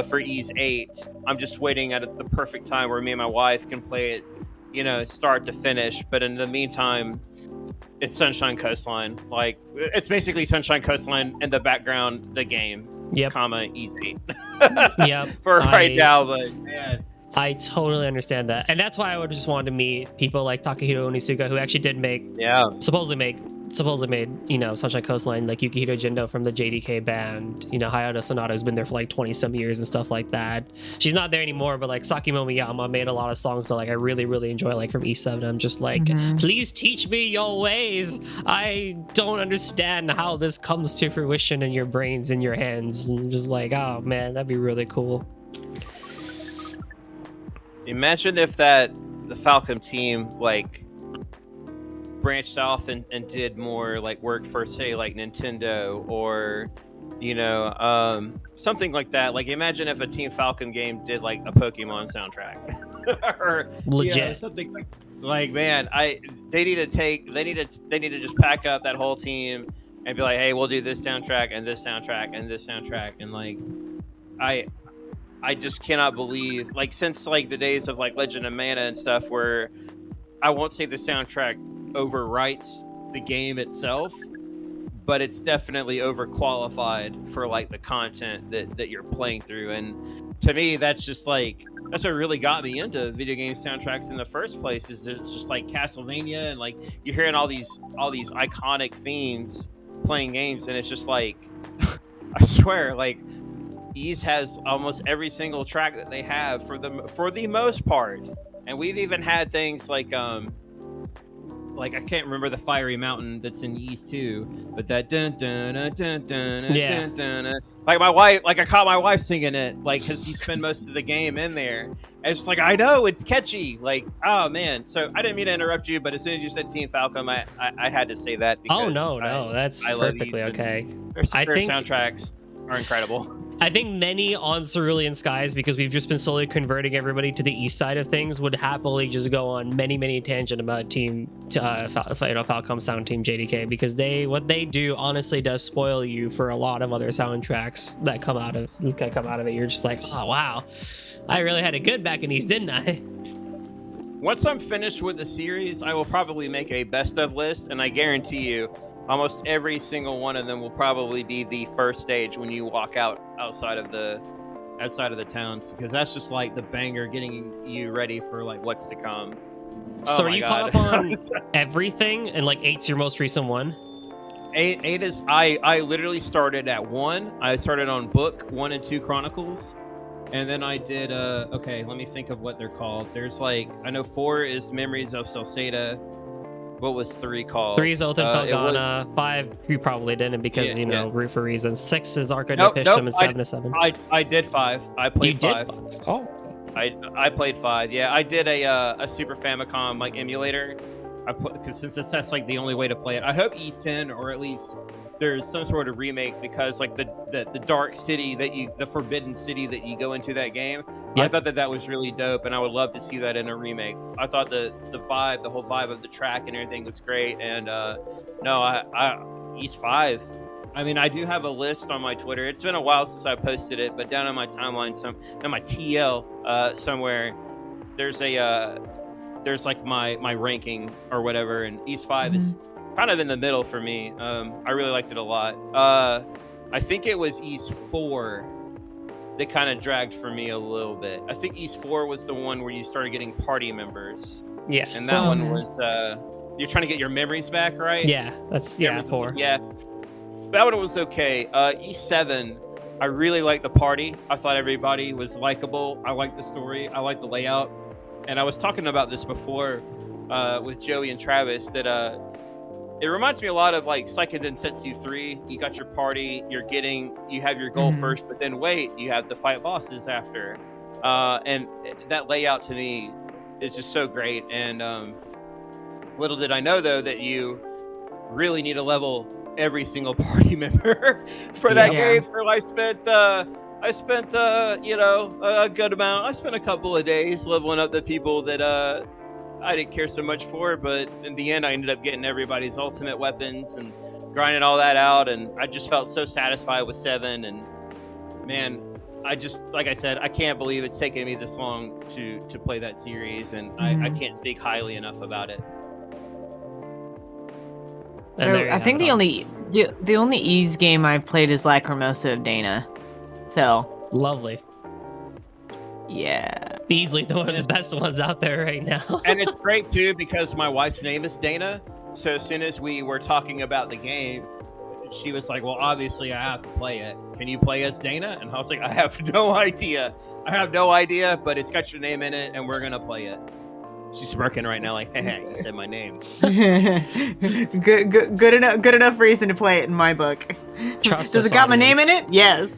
for Ease 8, I'm just waiting at the perfect time where me and my wife can play it, you know, start to finish. But in the meantime, it's Sunshine Coastline. Like, it's basically Sunshine Coastline in the background, the game, comma, Ease 8. For right now, but man. I totally understand that. And that's why I would just want to meet people like Takahiro Onisuga, who actually did supposedly made, you know, Sunshine Coastline, like Yukihiro Jindo from the JDK band, you know, Hayata Sonata, who's been there for like 20 some years and stuff like that. She's not there anymore, but like Sakimo Miyama made a lot of songs that like I really, really enjoy, like from E7. I'm just like, please teach me your ways. I don't understand how this comes to fruition in your brains, in your hands. And I'm just like, oh man, that'd be really cool. Imagine if the Falcom team like branched off and did more like work for, say, like Nintendo, or, you know, something like that. Like, imagine if a Team Falcon game did like a Pokemon soundtrack, or legit, you know, something like man, they need to just pack up that whole team and be like, hey, we'll do this soundtrack and this soundtrack and this soundtrack. And like, I just cannot believe, like, since like the days of like Legend of Mana and stuff, where I won't say the soundtrack overwrites the game itself, but it's definitely overqualified for like the content that you're playing through. And to me, that's what really got me into video game soundtracks in the first place. Is it's just like Castlevania, and like you're hearing all these iconic themes playing games, and it's just like I swear, like, Ease has almost every single track that they have for the most part. And we've even had things like I can't remember the Fiery Mountain that's in Ease 2, but that dun dun dun dun dun dun dun. Like my wife, like I caught my wife singing it, like, because you spend most of the game in there. And it's like, I know it's catchy, like, oh man. So I didn't mean to interrupt you, but as soon as you said Team Falcom, I had to say that because that's perfectly okay. Their soundtracks are incredible. I think many on Cerulean Skies, because we've just been slowly converting everybody to the east side of things, would happily just go on many tangent about Falcom Sound Team JDK, because what they do honestly does spoil you for a lot of other soundtracks that come out of it. You're just like, oh wow, I really had it good back in East, didn't I? Once I'm finished with the series, I will probably make a best of list, and I guarantee you, almost every single one of them will probably be the first stage when you walk outside of the towns, because that's just like the banger, getting you ready for like what's to come. So are you caught up on everything, and like 8's your most recent one? 8 is I literally started at 1. I started on book 1 and 2 Chronicles, And then I did okay, let me think of what they're called. There's like, I know 4 is Memories of Salceda. What was 3 called? 3 is Oath and It was- Felghana. 5 you probably didn't because Yeah, for reasons. 6 is Arca Nope, Nepishtim, and nope, 7 is 7. I did 5. I played You 5. did 5. Oh. I played 5. Yeah, I did a Super Famicom like emulator. I put, because since that's like the only way to play it. I hope East 10, or at least there's some sort of remake, because like the dark city the forbidden city that you go into that game. Yep. I thought that was really dope, and I would love to see that in a remake. I thought the whole vibe of the track and everything was great. And no, I East 5. I mean, I do have a list on my Twitter. It's been a while since I posted it, but down on my timeline, on my TL somewhere, there's like my ranking or whatever, and East 5 is kind of in the middle for me. I really liked it a lot. I think it was East 4 that kind of dragged for me a little bit. I think East 4 was the one where you started getting party members. Yeah. And that one was you're trying to get your memories back, right? Yeah, that's Memories 4. Yeah. That one was okay. East 7, I really liked the party. I thought everybody was likable. I liked the story. I liked the layout. And I was talking about this before with Joey and Travis, that it reminds me a lot of like Seiken Densetsu 3. You got your party, you have your goal first, but then wait, you have to fight bosses after. And that layout to me is just so great. And little did I know, though, that you really need to level every single party member for that game. So I spent a good amount. I spent a couple of days leveling up the people that I didn't care so much for, but in the end I ended up getting everybody's ultimate weapons and grinding all that out, and I just felt so satisfied with 7. And man, I just, like I said, I can't believe it's taken me this long to play that series, and I can't speak highly enough about it. So I think the only Ease game I've played is Lacrimosa of Dana. So lovely. Yeah. Easily one of the best ones out there right now. And it's great too, because my wife's name is Dana. So as soon as we were talking about the game, she was like, well, obviously I have to play it. Can you play as Dana? And I was like, I have no idea, but it's got your name in it and we're going to play it. She's smirking right now, like, hey, you said my name. good enough reason to play it in my book. Trust us, Does it got my name in it? Yes.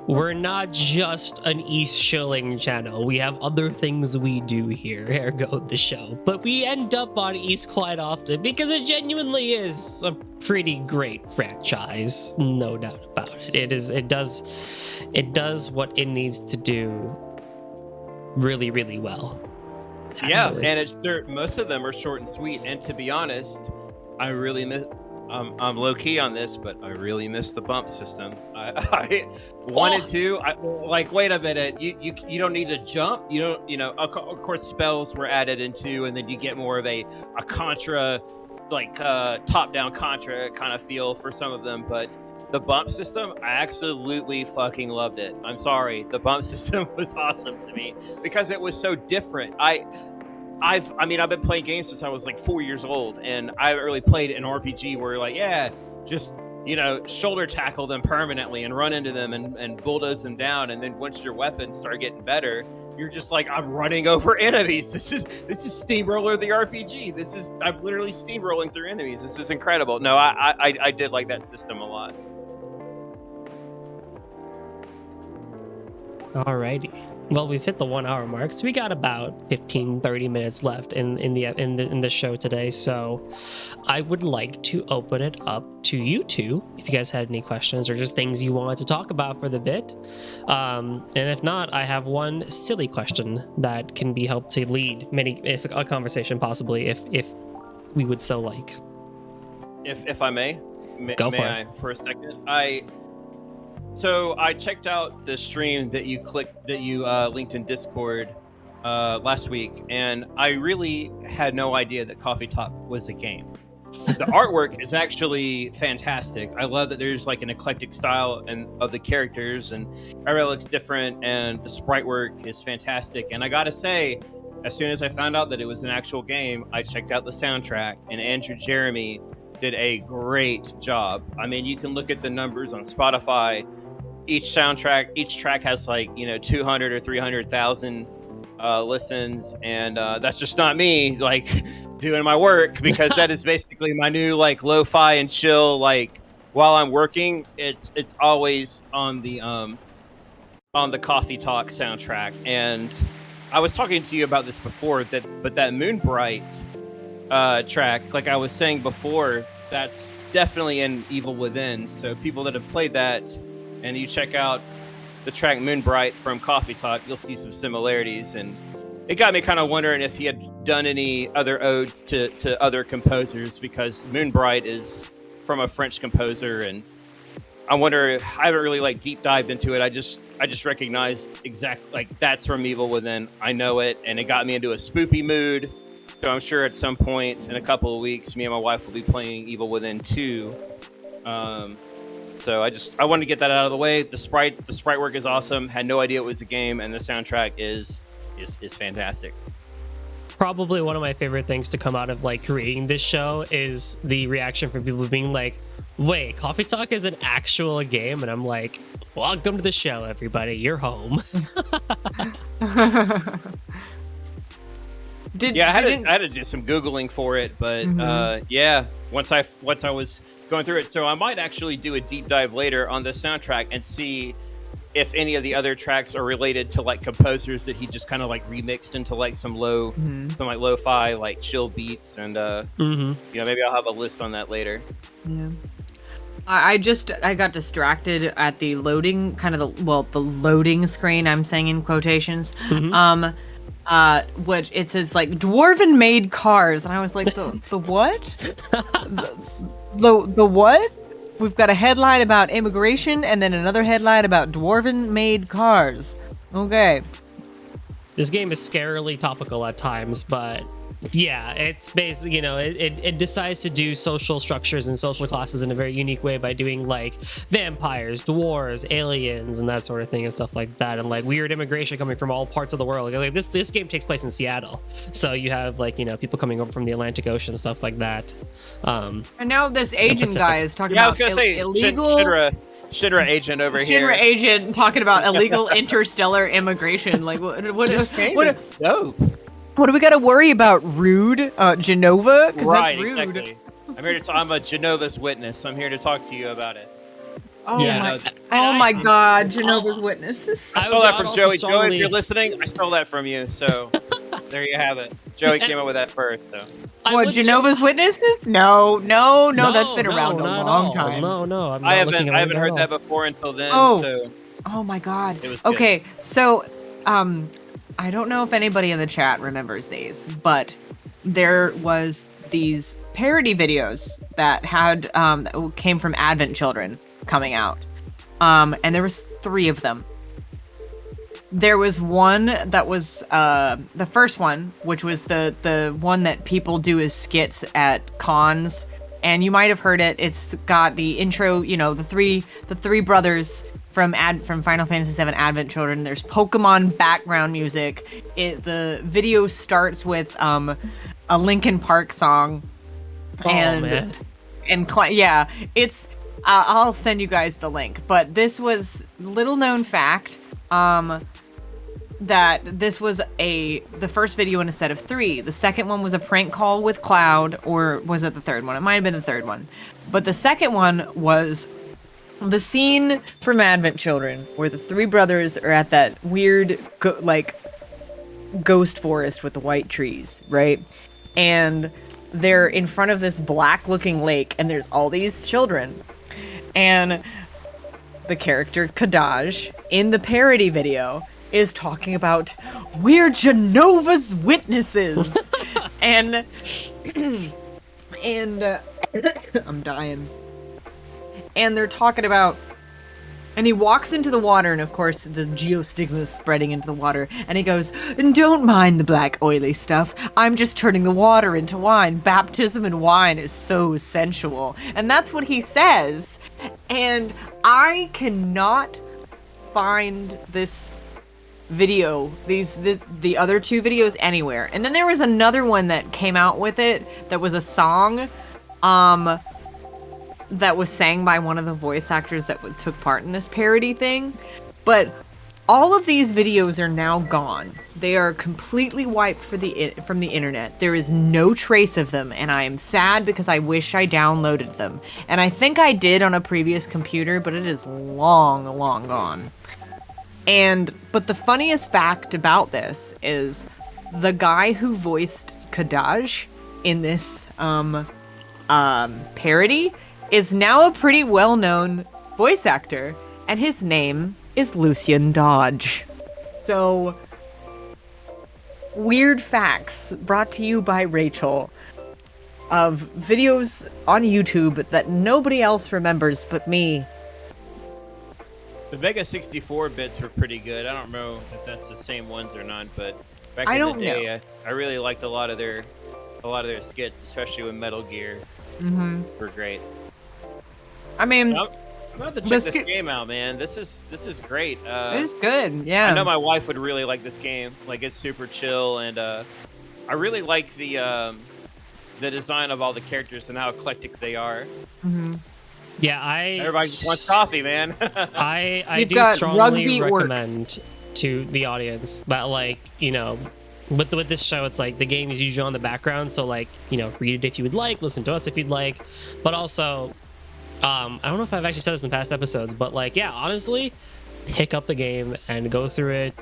We're not just an East shilling channel. We have other things we do here, ergo the show. But we end up on East quite often because it genuinely is a pretty great franchise, no doubt about it. It does what it needs to do really, really well. Yeah, and most of them are short and sweet. And to be honest, I really miss. I'm low key on this, but I really miss the bump system. I wanted to. Wait a minute. You don't need to jump. Of course, spells were added into, and then you get more of a Contra, top down Contra kind of feel for some of them, but. The bump system, I absolutely fucking loved it. I'm sorry. The bump system was awesome to me because it was so different. I've been playing games since I was like 4 years old, and I haven't really played an RPG where just shoulder tackle them permanently and run into them and bulldoze them down, and then once your weapons start getting better, you're just like, I'm running over enemies. This is Steamroller the RPG. I'm literally steamrolling through enemies. This is incredible. No, I did like that system a lot. Alrighty. Well, we've hit the 1 hour mark, so we got about 15-30 minutes left in the show today. So I would like to open it up to you two if you guys had any questions or just things you wanted to talk about for the bit. And if not, I have one silly question that can be helped to lead a conversation possibly if we would so like. If I may, Go for it. I for a second? So I checked out the stream that you linked in Discord last week, and I really had no idea that CoffeeTalk was a game. The artwork is actually fantastic. I love that there's like an eclectic style of the characters, and everyone looks different, and the sprite work is fantastic. And I gotta say, as soon as I found out that it was an actual game, I checked out the soundtrack, and Andrew Jeremy did a great job. I mean, you can look at the numbers on Spotify. each track has like 200 or 300,000 listens, and that's just not me like doing my work, because that is basically my new like lo-fi and chill, like while I'm working. It's always on the CoffeeTalk soundtrack. And I was talking to you about this before, but that Moonbright track, like I was saying before, that's definitely in Evil Within. So people that have played that, and you check out the track Moonbright from CoffeeTalk, you'll see some similarities. And it got me kind of wondering if he had done any other odes to other composers, because Moonbright is from a French composer, and I wonder, I haven't really like deep dived into it. I just recognized exactly like that's from Evil Within. I know it, and it got me into a spoopy mood. So I'm sure at some point in a couple of weeks, me and my wife will be playing Evil Within 2. So I wanted to get that out of the way. The sprite work is awesome. Had no idea it was a game, and the soundtrack is fantastic. Probably one of my favorite things to come out of like creating this show is the reaction from people being like, wait, CoffeeTalk is an actual game? And I'm like, welcome to the show, everybody. You're home. I had to do some Googling for it, but once I was going through it, so I might actually do a deep dive later on the soundtrack and see if any of the other tracks are related to like composers that he just kind of like remixed into like some lo-fi like chill beats, and maybe I'll have a list on that later. Yeah. I got distracted at the loading, the loading screen, I'm saying in quotations. What it says like dwarven made cars, and I was like, the what? the what? We've got a headline about immigration and then another headline about dwarven made cars. Okay. This game is scarily topical at times, but yeah, it's basically, it decides to do social structures and social classes in a very unique way by doing like vampires, dwarves, aliens, and that sort of thing and stuff like that, and like weird immigration coming from all parts of the world. Like this game takes place in Seattle, so you have like people coming over from the Atlantic Ocean and stuff like that. And now this Asian guy is talking about I was gonna say illegal Shinra agent over here. Shinra agent talking about illegal interstellar immigration. Like what is dope. What do we got to worry about? Rude, Genova? Right, that's rude. exactly. I'm here to I'm a Genova's witness. I'm here to talk to you about it. Oh my God, Genova's witness. I stole that from Joey. Joey, if you're listening, I stole that from you. So there you have it. Joey came up with that first. So. What, Genova's witnesses? No, that's been around a long time. No, I haven't heard that before until then. Oh my God. Okay, so I don't know if anybody in the chat remembers these, but there was these parody videos that had that came from Advent Children coming out, and there was 3 of them. There was one that was the first one, which was the one that people do as skits at cons, and you might have heard it. It's got the intro, the three brothers from Final Fantasy VII Advent Children. There's Pokemon background music. The video starts with a Linkin Park song, it's I'll send you guys the link. But this was little known fact that this was the first video in a set of 3. The second one was a prank call with Cloud, or was it the third one? It might have been the third one. But the second one was the scene from Advent Children where the 3 brothers are at that weird ghost forest with the white trees, right? And they're in front of this black looking lake, and there's all these children, and the character Kadaj in the parody video is talking about, we're Genova's witnesses. and I'm dying. And they're talking about, and he walks into the water, and of course the geostigma is spreading into the water, and he goes, don't mind the black oily stuff, I'm just turning the water into wine. Baptism in wine is so sensual. And that's what he says. And I cannot find this video, the other 2 videos anywhere. And then there was another one that came out with it that was a song. that was sang by one of the voice actors that took part in this parody thing. But all of these videos are now gone. They are completely wiped from the internet. There is no trace of them, and I am sad because I wish I downloaded them. And I think I did on a previous computer, but it is long, long gone. But the funniest fact about this is the guy who voiced Kadaj in this parody is now a pretty well-known voice actor, and his name is Lucian Dodge. So, weird facts brought to you by Rachel of videos on YouTube that nobody else remembers but me. The Mega 64 bits were pretty good. I don't know if that's the same ones or not, but back I in don't the day, know. I really liked a lot of their skits, especially with Metal Gear. Were great. I mean, I'm gonna have to check this game out, man. This is great. it is good, yeah. I know my wife would really like this game. Like, it's super chill, and I really like the design of all the characters and how eclectic they are. Yeah, Everybody just wants coffee, man. I You've do got strongly rugby work. recommend to the audience that, like, you know, with this show, it's like the game is usually on the background, so, like, you know, read it if you would like, listen to us if you'd like, but also, I don't know if I've actually said this in past episodes, but, like, yeah, honestly, pick up the game and go through it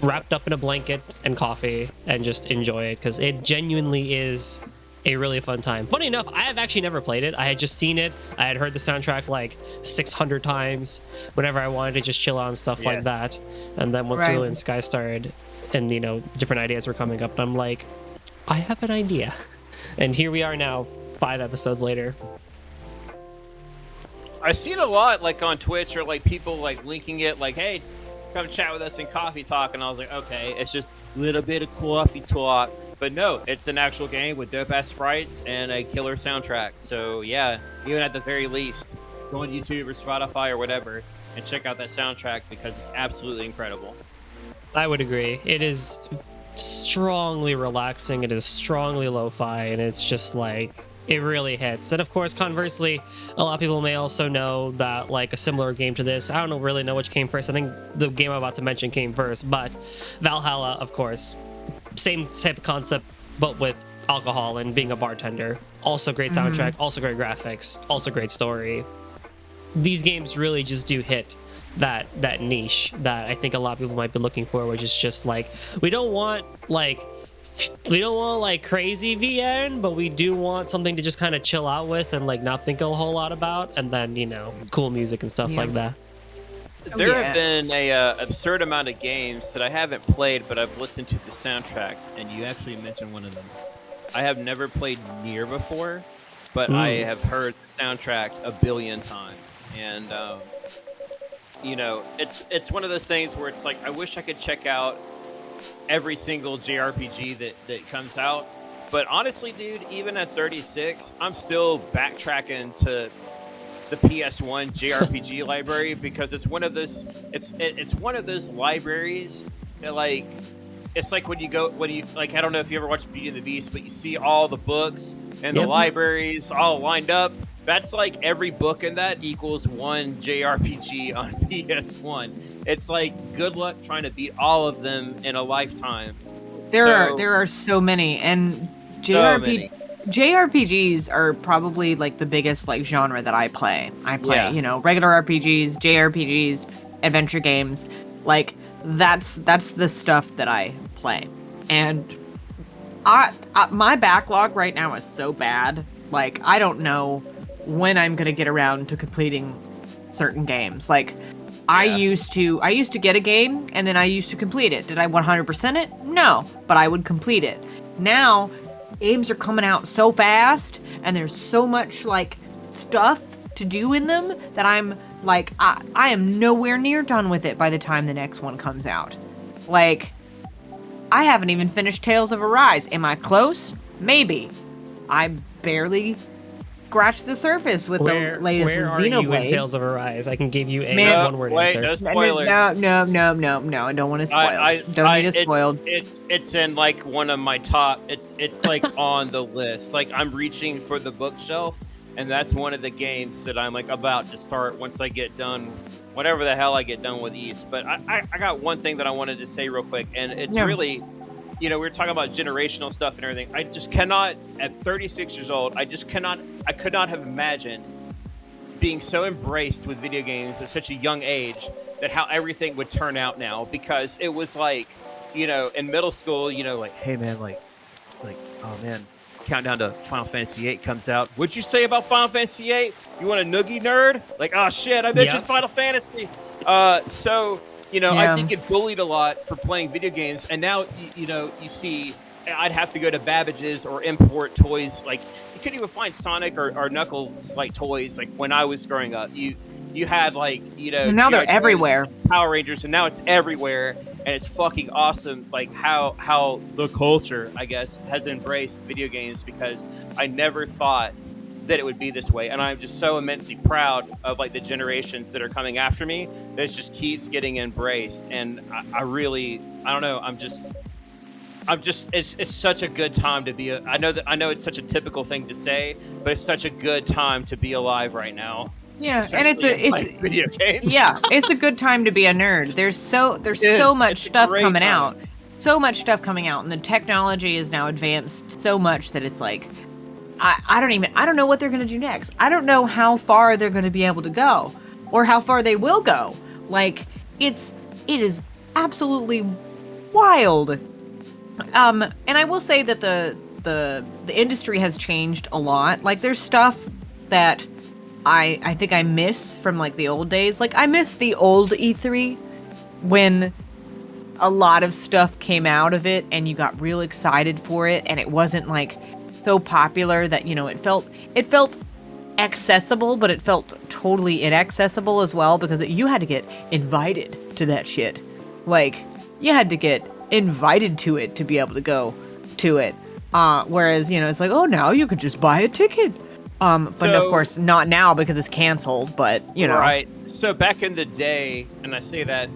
wrapped up in a blanket and coffee and just enjoy it, because it genuinely is a really fun time. Funny enough, I have actually never played it. I had just seen it. I had heard the soundtrack like 600 times whenever I wanted to just chill out and stuff like that. And then once Lulu and Sky started and, you know, different ideas were coming up, and I'm like, I have an idea. And here we are now, 5 episodes later. I see it a lot, like on Twitch, or like people like linking it, like, "Hey, come chat with us in Coffee Talk," and I was like, "Okay, it's just a little bit of coffee talk." But no, it's an actual game with dope-ass sprites and a killer soundtrack. So yeah, even at the very least, go on YouTube or Spotify or whatever and check out that soundtrack, because it's absolutely incredible. I would agree. It is strongly relaxing. It is strongly lo-fi, and it's just like, it really hits. And of course, conversely, a lot of people may also know that, like, a similar game to this, I don't really know which came first. I think the game I'm about to mention came first, but Valhalla, of course, same type of concept, but with alcohol and being a bartender. Also great soundtrack, also great graphics, also great story. These games really just do hit that niche that I think a lot of people might be looking for, which is just like, we don't want like crazy VN, but we do want something to just kind of chill out with and like not think a whole lot about, and then, you know, cool music and stuff like that. There have been a absurd amount of games that I haven't played, but I've listened to the soundtrack, and you actually mentioned one of them. I have never played Nier before, but I have heard the soundtrack a billion times, and you know, it's one of those things where it's like, I wish I could check out every single JRPG that comes out, but honestly, dude, even at 36, I'm still backtracking to the PS1 JRPG library, because it's one of those one of those libraries that, like, it's like when you like, I don't know if you ever watched Beauty and the Beast, but you see all the books and the libraries all lined up. That's like every book in that equals one JRPG on PS1. It's like, good luck trying to beat all of them in a lifetime. There are so many, and JRPGs are probably like the biggest like genre that I play. You know, regular RPGs, JRPGs, adventure games. Like, that's the stuff that I play. And my backlog right now is so bad. Like, I don't know when I'm gonna get around to completing certain games. Like, I used to get a game and then I used to complete it. Did I 100% it? No, but I would complete it. Now, games are coming out so fast and there's so much like stuff to do in them that I'm like, I am nowhere near done with it by the time the next one comes out. Like, I haven't even finished Tales of Arise. Am I close? Maybe. I barely scratched the surface with the latest Where are Xenoblade. you in Tales of Arise? I can give you a one-word answer. No spoilers. No, I don't want to spoil. Don't need it spoiled. It's in like one of my top. It's like on the list. Like, I'm reaching for the bookshelf and that's one of the games that I'm like about to start once I get done, whatever the hell I get done with East. But I got one thing that I wanted to say real quick, and it's really, we were talking about generational stuff and everything. I just cannot, at 36 years old, I could not have imagined being so embraced with video games at such a young age, that how everything would turn out now, because it was like, in middle school, like, hey man, like, oh man, countdown to Final Fantasy VIII comes out. What'd you say about Final Fantasy VIII? You want a noogie nerd? Like, oh shit, I mentioned Final Fantasy. So, I did get bullied a lot for playing video games, and now, you see, I'd have to go to Babbage's or import toys. Like, you couldn't even find Sonic or Knuckles like toys. Like when I was growing up, you had like, now they're everywhere. Power Rangers, and now it's everywhere, and it's fucking awesome. Like how the culture, I guess, has embraced video games, because I never thought that it would be this way, and I'm just so immensely proud of like the generations that are coming after me, that it just keeps getting embraced. And I don't know, it's such a good time to be I know it's such a typical thing to say, but it's such a good time to be alive right now. Yeah, and it's video games. Yeah, it's a good time to be a nerd. There's so much stuff coming out. So much stuff coming out, and the technology is now advanced so much that it's like, I don't know what they're going to do next. I don't know how far they're going to be able to go, or how far they will go. Like, it is absolutely wild. And I will say that the industry has changed a lot. Like, there's stuff that I think I miss from like the old days. Like, I miss the old E3 when a lot of stuff came out of it and you got real excited for it, and it wasn't like so popular that, it felt accessible, but it felt totally inaccessible as well, because you had to get invited to that shit. Like, you had to get invited to it to be able to go to it. Whereas, it's like, oh, now you could just buy a ticket. But of course not now, because it's canceled, but Right. So back in the day, and I say that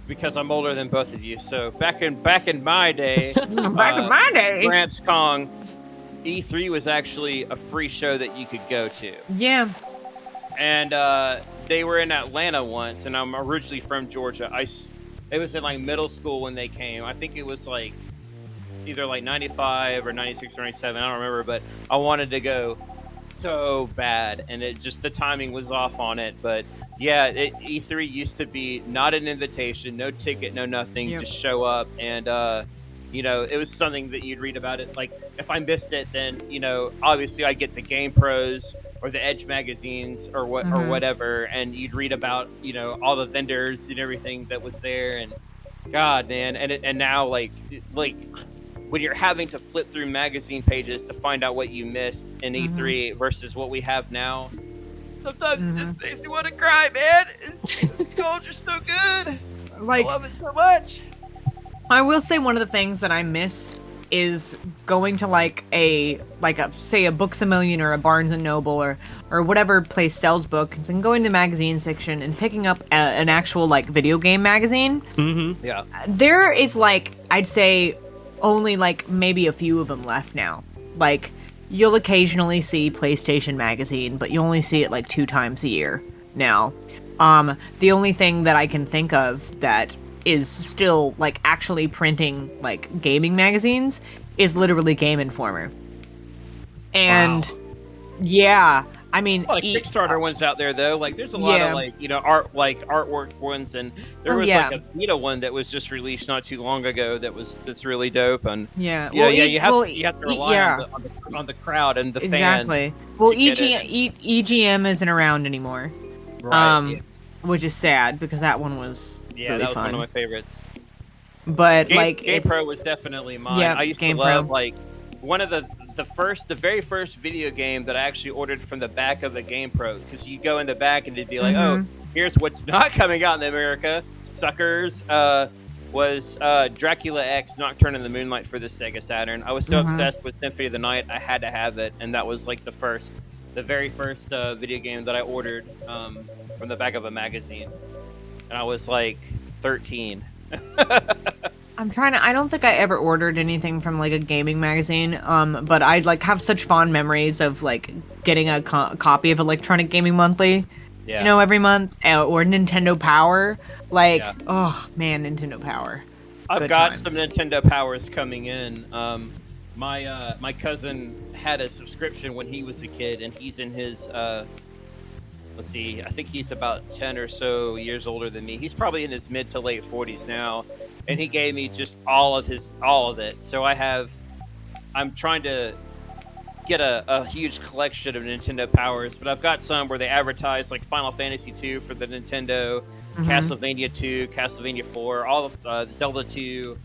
because I'm older than both of you. So back in my day, Gramps Kong, E3 was actually a free show that you could go to. Yeah. And they were in Atlanta once, and I'm originally from Georgia. It was in like middle school when they came. I think it was like either like 95 or 96 or 97. I don't remember, but I wanted to go so bad, and the timing was off on it. But yeah, E3 used to be not an invitation, no ticket, no nothing, just show up. And it was something that you'd read about it. Like, if I missed it, then obviously I'd get the Game Pros or the Edge magazines or whatever, and you'd read about all the vendors and everything that was there. And God, man, and now like when you're having to flip through magazine pages to find out what you missed in E3 versus what we have now, sometimes it just makes me want to cry, man. It's culture's so good. Like, I love it so much. I will say one of the things that I miss is going to like a Books A Million or a Barnes and Noble or whatever place sells books, and going to the magazine section and picking up an actual like video game magazine. Mm-hmm. Yeah. There is like, I'd say only like maybe a few of them left now. Like, you'll occasionally see PlayStation Magazine, but you only see it like 2 times a year now. The only thing that I can think of that is still like actually printing like gaming magazines is literally Game Informer. And yeah, I mean, Kickstarter ones out there though. Like, there's a lot of artwork ones, and there was like a Vita one that was just released not too long ago that's really dope. And you have to rely on the crowd and the fans. Exactly. Well, EGM isn't around anymore. Right. Which is sad, because that one was really that was fun. one of my favorites. But Game Pro was definitely mine. Yeah, I used Game to love Pro. like one of the very first video game that I actually ordered from the back of the Game Pro, because you go in the back and it'd be like, oh, here's what's not coming out in America, suckers. Was Dracula X Nocturne in the Moonlight for the Sega Saturn. I was so obsessed with Symphony of the Night, I had to have it, and that was like the very first video game that I ordered from the back of a magazine, and I was like 13. I'm trying to. I don't think I ever ordered anything from like a gaming magazine. But I like have such fond memories of like getting a copy of Electronic Gaming Monthly, Yeah. you know, every month, or Nintendo Power. Like, Yeah. oh man, Nintendo Power. I've Good got times. some Nintendo Powers coming in. My cousin had a subscription when he was a kid, and he's in his let's see, I think he's about 10 or so years older than me. He's probably in his mid to late 40s now, and he gave me just all of it. So I'm trying to get a huge collection of Nintendo Powers, but I've got some where they advertise like Final Fantasy 2 for the Nintendo, Castlevania 2, Castlevania 4, all of Zelda 2.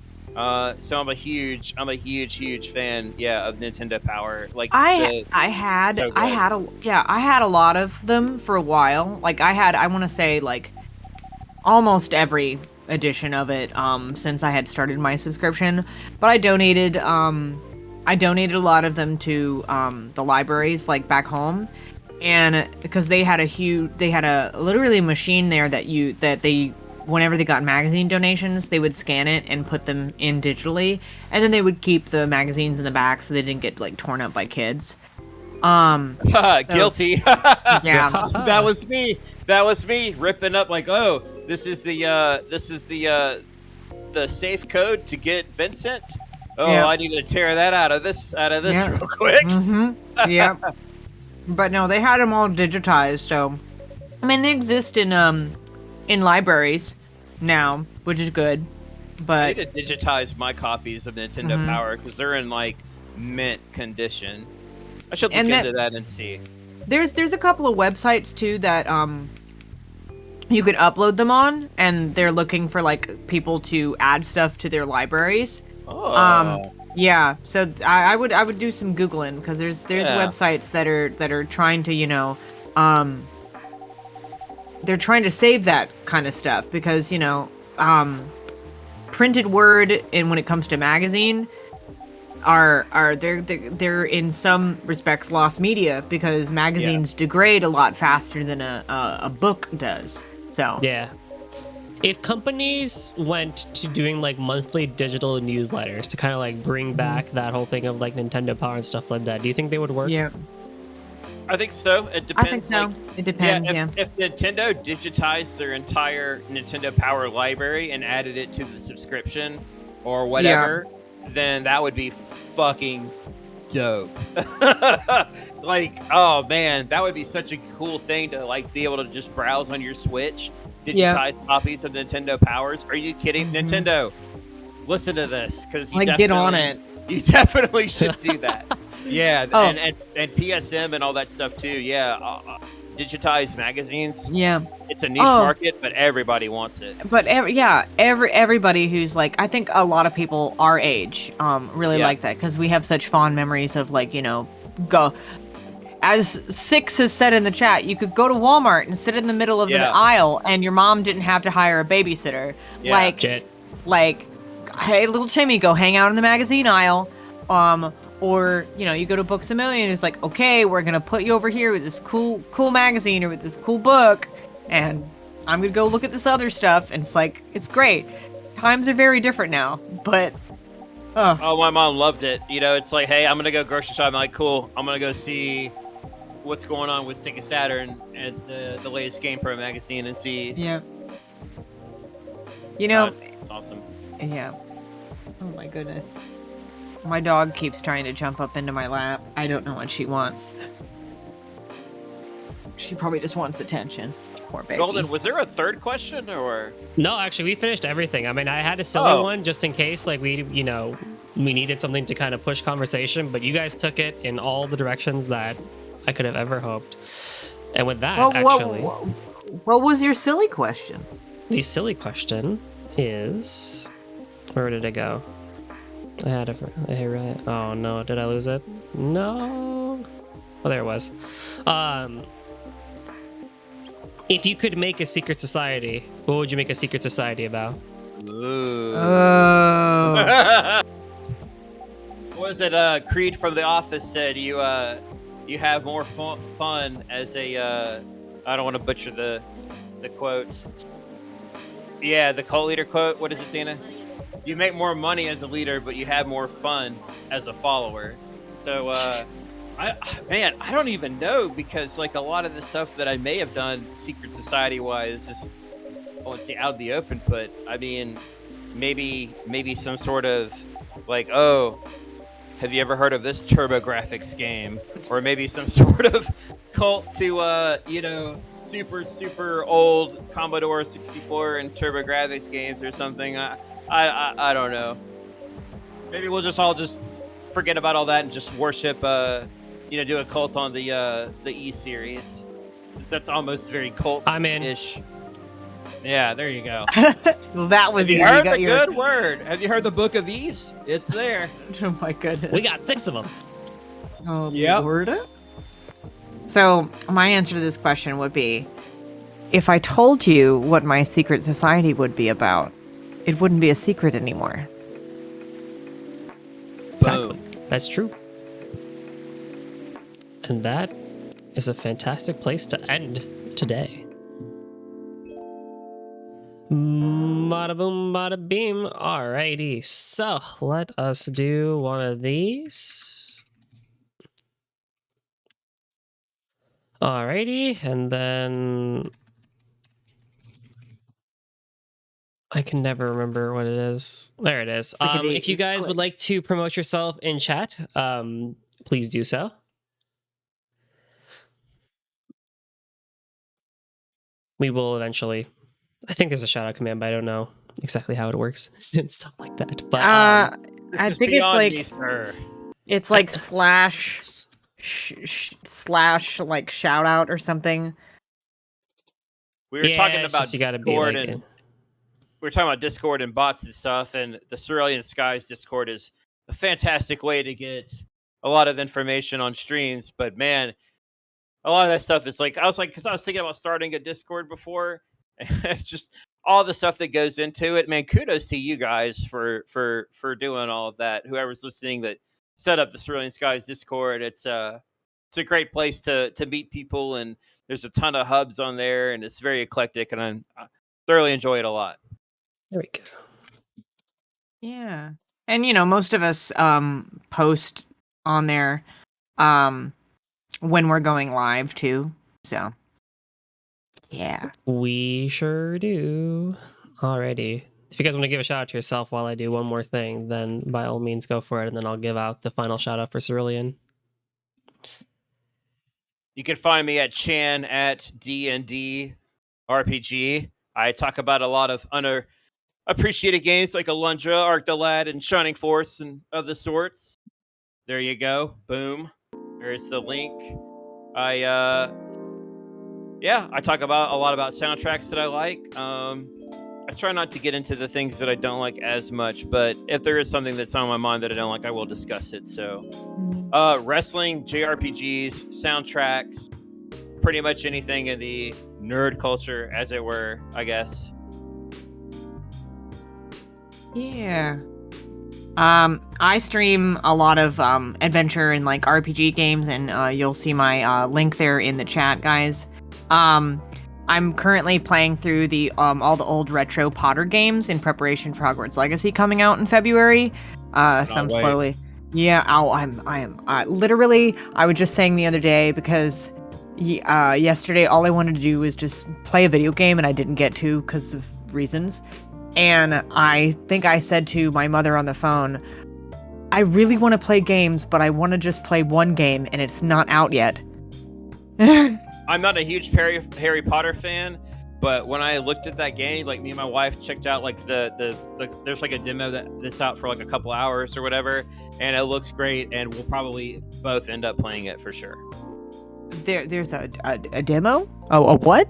So I'm a huge fan, of Nintendo Power. Like I had a lot of them for a while. Like I want to say like almost every edition of it since I had started my subscription, but I donated a lot of them to the libraries like back home, and because they had a literally machine there that they whenever they got magazine donations, they would scan it and put them in digitally, and then they would keep the magazines in the back so they didn't get like torn up by kids. Guilty. Yeah. That was me ripping up like, oh, this is the safe code to get Vincent. Oh, Yeah. I need to tear that out of this Yeah. real quick. Yeah. But no, they had them all digitized, so I mean they exist in libraries now, which is good. I But need to digitize my copies of Nintendo Power because they're in like mint condition. I should look into that and see. there's a couple of websites too that you could upload them on, and they're looking for like people to add stuff to their libraries. Oh. Yeah, so I would do some googling because there's websites that are trying to they're trying to save that kind of stuff because printed word and when it comes to magazine they're in some respects lost media because magazines degrade a lot faster than a book does. So Yeah. If companies went to doing like monthly digital newsletters to kind of like bring back that whole thing of like Nintendo Power and stuff like that, do you think they would work? yeah, I think so. It depends. I think so. Like, It depends. If Nintendo digitized their entire Nintendo Power library and added it to the subscription or whatever, then that would be fucking dope. Like, oh man, that would be such a cool thing to like be able to just browse on your Switch, digitized copies of Nintendo Powers. Are you kidding? Nintendo, listen to this because you Like, get on it. You definitely should do that. Yeah, Oh. and PSM and all that stuff too. Yeah, digitized magazines. Yeah. It's a niche market, but everybody wants it. But everybody who's like, I think a lot of people our age really like that because we have such fond memories of like, go. As Six has said in the chat, you could go to Walmart and sit in the middle of an aisle, and your mom didn't have to hire a babysitter. Yeah. Like, hey, little Timmy, go hang out in the magazine aisle. Or you go to Books A Million. It's like, okay, we're gonna put you over here with this cool magazine or with this cool book, and I'm gonna go look at this other stuff. And it's like, it's great. Times are very different now, but. Oh, my mom loved it. It's like, hey, I'm gonna go grocery shopping. I'm like, cool. I'm gonna go see what's going on with Sega Saturn and the latest GamePro magazine and see. Yeah. It's awesome. Yeah. Oh my goodness. My dog keeps trying to jump up into my lap. I don't know what she wants. She probably just wants attention. Poor baby. Golden, was there a third question or? No, actually, we finished everything. I mean, I had a silly one just in case, like we needed something to kind of push conversation, but you guys took it in all the directions that I could have ever hoped. And with that, what was your silly question? The silly question is, where did it go? I had it. Right. Oh no, did I lose it? No. Oh, there it was. If you could make a secret society, what would you make a secret society about? Ooh. Oh. What was it? Creed from The Office said you have more fun as a. I don't want to butcher the quote. Yeah, the cult leader quote. What is it, Dana? you make more money as a leader, but you have more fun as a follower. So, I don't even know, because like a lot of the stuff that I may have done secret society wise is, I wouldn't say out of the open, but I mean, maybe some sort of like, oh, have you ever heard of this TurboGrafx game? Or maybe some sort of cult to super old Commodore 64 and TurboGrafx games or something. I don't know. Maybe we'll just all just forget about all that and just worship do a cult on the E series. That's almost very cult I'm in. ish. Yeah, there you go. Well, that was Have you easy. heard got the good word? Have you heard the Book of East? It's there. Oh my goodness. We got 6 of them. Oh, Yep. Lord. So my answer to this question would be, if I told you what my secret society would be about, it wouldn't be a secret anymore. Exactly. Boom. That's true. And that is a fantastic place to end today. Bada boom, bada beam. Alrighty, so let us do one of these. Alrighty, and then I can never remember what it is. There it is. If you guys would like to promote yourself in chat, please do so. We will eventually. I think there's a shout out command, but I don't know exactly how it works and stuff like that. But I think it's like it's slash like shout out or something. We were talking it's about just you gotta be Discord, like and we were talking about Discord and bots and stuff, and the Cerulean Skies Discord is a fantastic way to get a lot of information on streams. But man, a lot of that stuff is like, because I was thinking about starting a Discord before, and just all the stuff that goes into it. Man, kudos to you guys for doing all of that. Whoever's listening that set up the Cerulean Skies Discord, it's a great place to meet people, and there's a ton of hubs on there, and it's very eclectic, and I thoroughly enjoy it a lot. there we go. Yeah. And most of us post on there when we're going live too. So yeah. We sure do. Alrighty. If you guys want to give a shout out to yourself while I do one more thing, then by all means go for it, and then I'll give out the final shout out for Cerulean. You can find me at Chan at D&D RPG. I talk about a lot of underappreciated games like Alundra, Arc the Lad, and Shining Force, and of the sorts. There you go. Boom. There's the link. I talk about a lot about soundtracks that I like. I try not to get into the things that I don't like as much, but if there is something that's on my mind that I don't like, I will discuss it. So, wrestling, JRPGs, soundtracks, pretty much anything in the nerd culture, as it were, I guess. Yeah. I stream a lot of adventure and like RPG games, and you'll see my link there in the chat, guys. I'm currently playing through the all the old retro Potter games in preparation for Hogwarts Legacy coming out in February. Some slowly. Yeah. I am literally. I was just saying the other day because yesterday all I wanted to do was just play a video game, and I didn't get to because of reasons. And I think I said to my mother on the phone, I really want to play games, but I want to just play one game, and it's not out yet. I'm not a huge Harry Potter fan, but when I looked at that game, like me and my wife checked out like the there's like a demo that's out for like a couple hours or whatever, and it looks great, and we'll probably both end up playing it for sure. There's a demo? Oh, a what?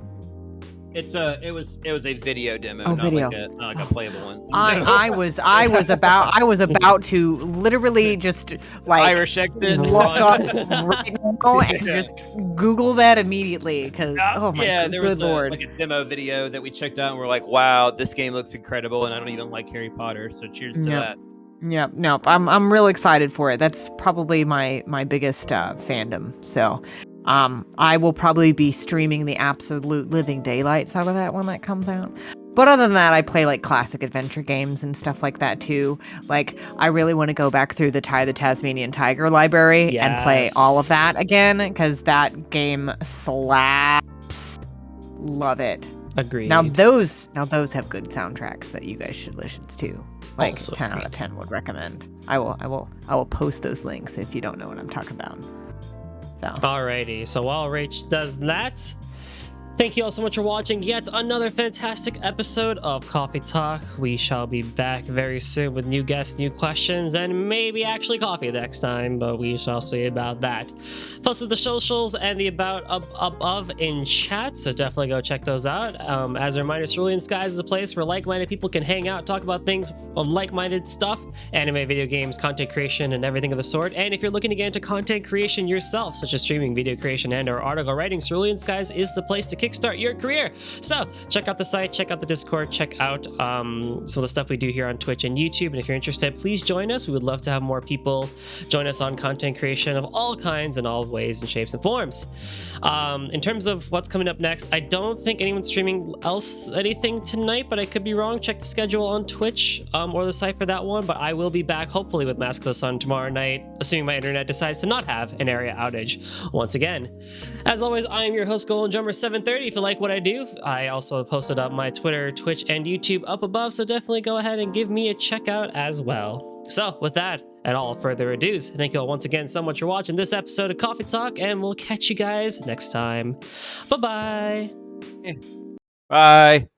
It was a video demo, not video. Not like a playable one. I was about to literally just like Irish accent, look up right now and just Google that immediately because there was Lord. Like a demo video that we checked out and we're like, wow, this game looks incredible, and I don't even like Harry Potter, so cheers to that. Yep, nope. I'm real excited for it. That's probably my biggest fandom. So I will probably be streaming the absolute living daylights out of that when that comes out. But other than that, I play like classic adventure games and stuff like that too. Like, I really want to go back through the the Tasmanian Tiger library and play all of that again, because that game slaps. Love it. Agreed. Now those have good soundtracks that you guys should listen to. Like Also 10 out agreed. of 10 would recommend. I will post those links if you don't know what I'm talking about. So Alrighty, so while Rach does that, thank you all so much for watching yet another fantastic episode of Coffee Talk. We shall be back very soon with new guests, new questions, and maybe actually coffee next time, but we shall see about that. Posted the socials and the about up above in chat, so definitely go check those out. As a reminder, Cerulean Skies is a place where like-minded people can hang out, talk about things on like-minded stuff, anime, video games, content creation, and everything of the sort. And if you're looking to get into content creation yourself, such as streaming, video creation, and or article writing, Cerulean Skies is the place to kickstart your career. So check out the site, check out the Discord, check out some of the stuff we do here on Twitch and YouTube. And if you're interested, please join us. We would love to have more people join us on content creation of all kinds and all ways and shapes and forms. In terms of what's coming up next, I don't think anyone's streaming anything tonight, but I could be wrong. Check the schedule on Twitch or the site for that one. But I will be back hopefully with Mask of the Sun tomorrow night, assuming my internet decides to not have an area outage once again. As always, I am your host, Golden Drummer 730. If you like what I do, I also posted up my Twitter, Twitch, and YouTube up above, so definitely go ahead and give me a check out as well. So with that, and all further ado, thank you all once again so much for watching this episode of Coffee Talk, and we'll catch you guys next time. Bye-bye. Bye.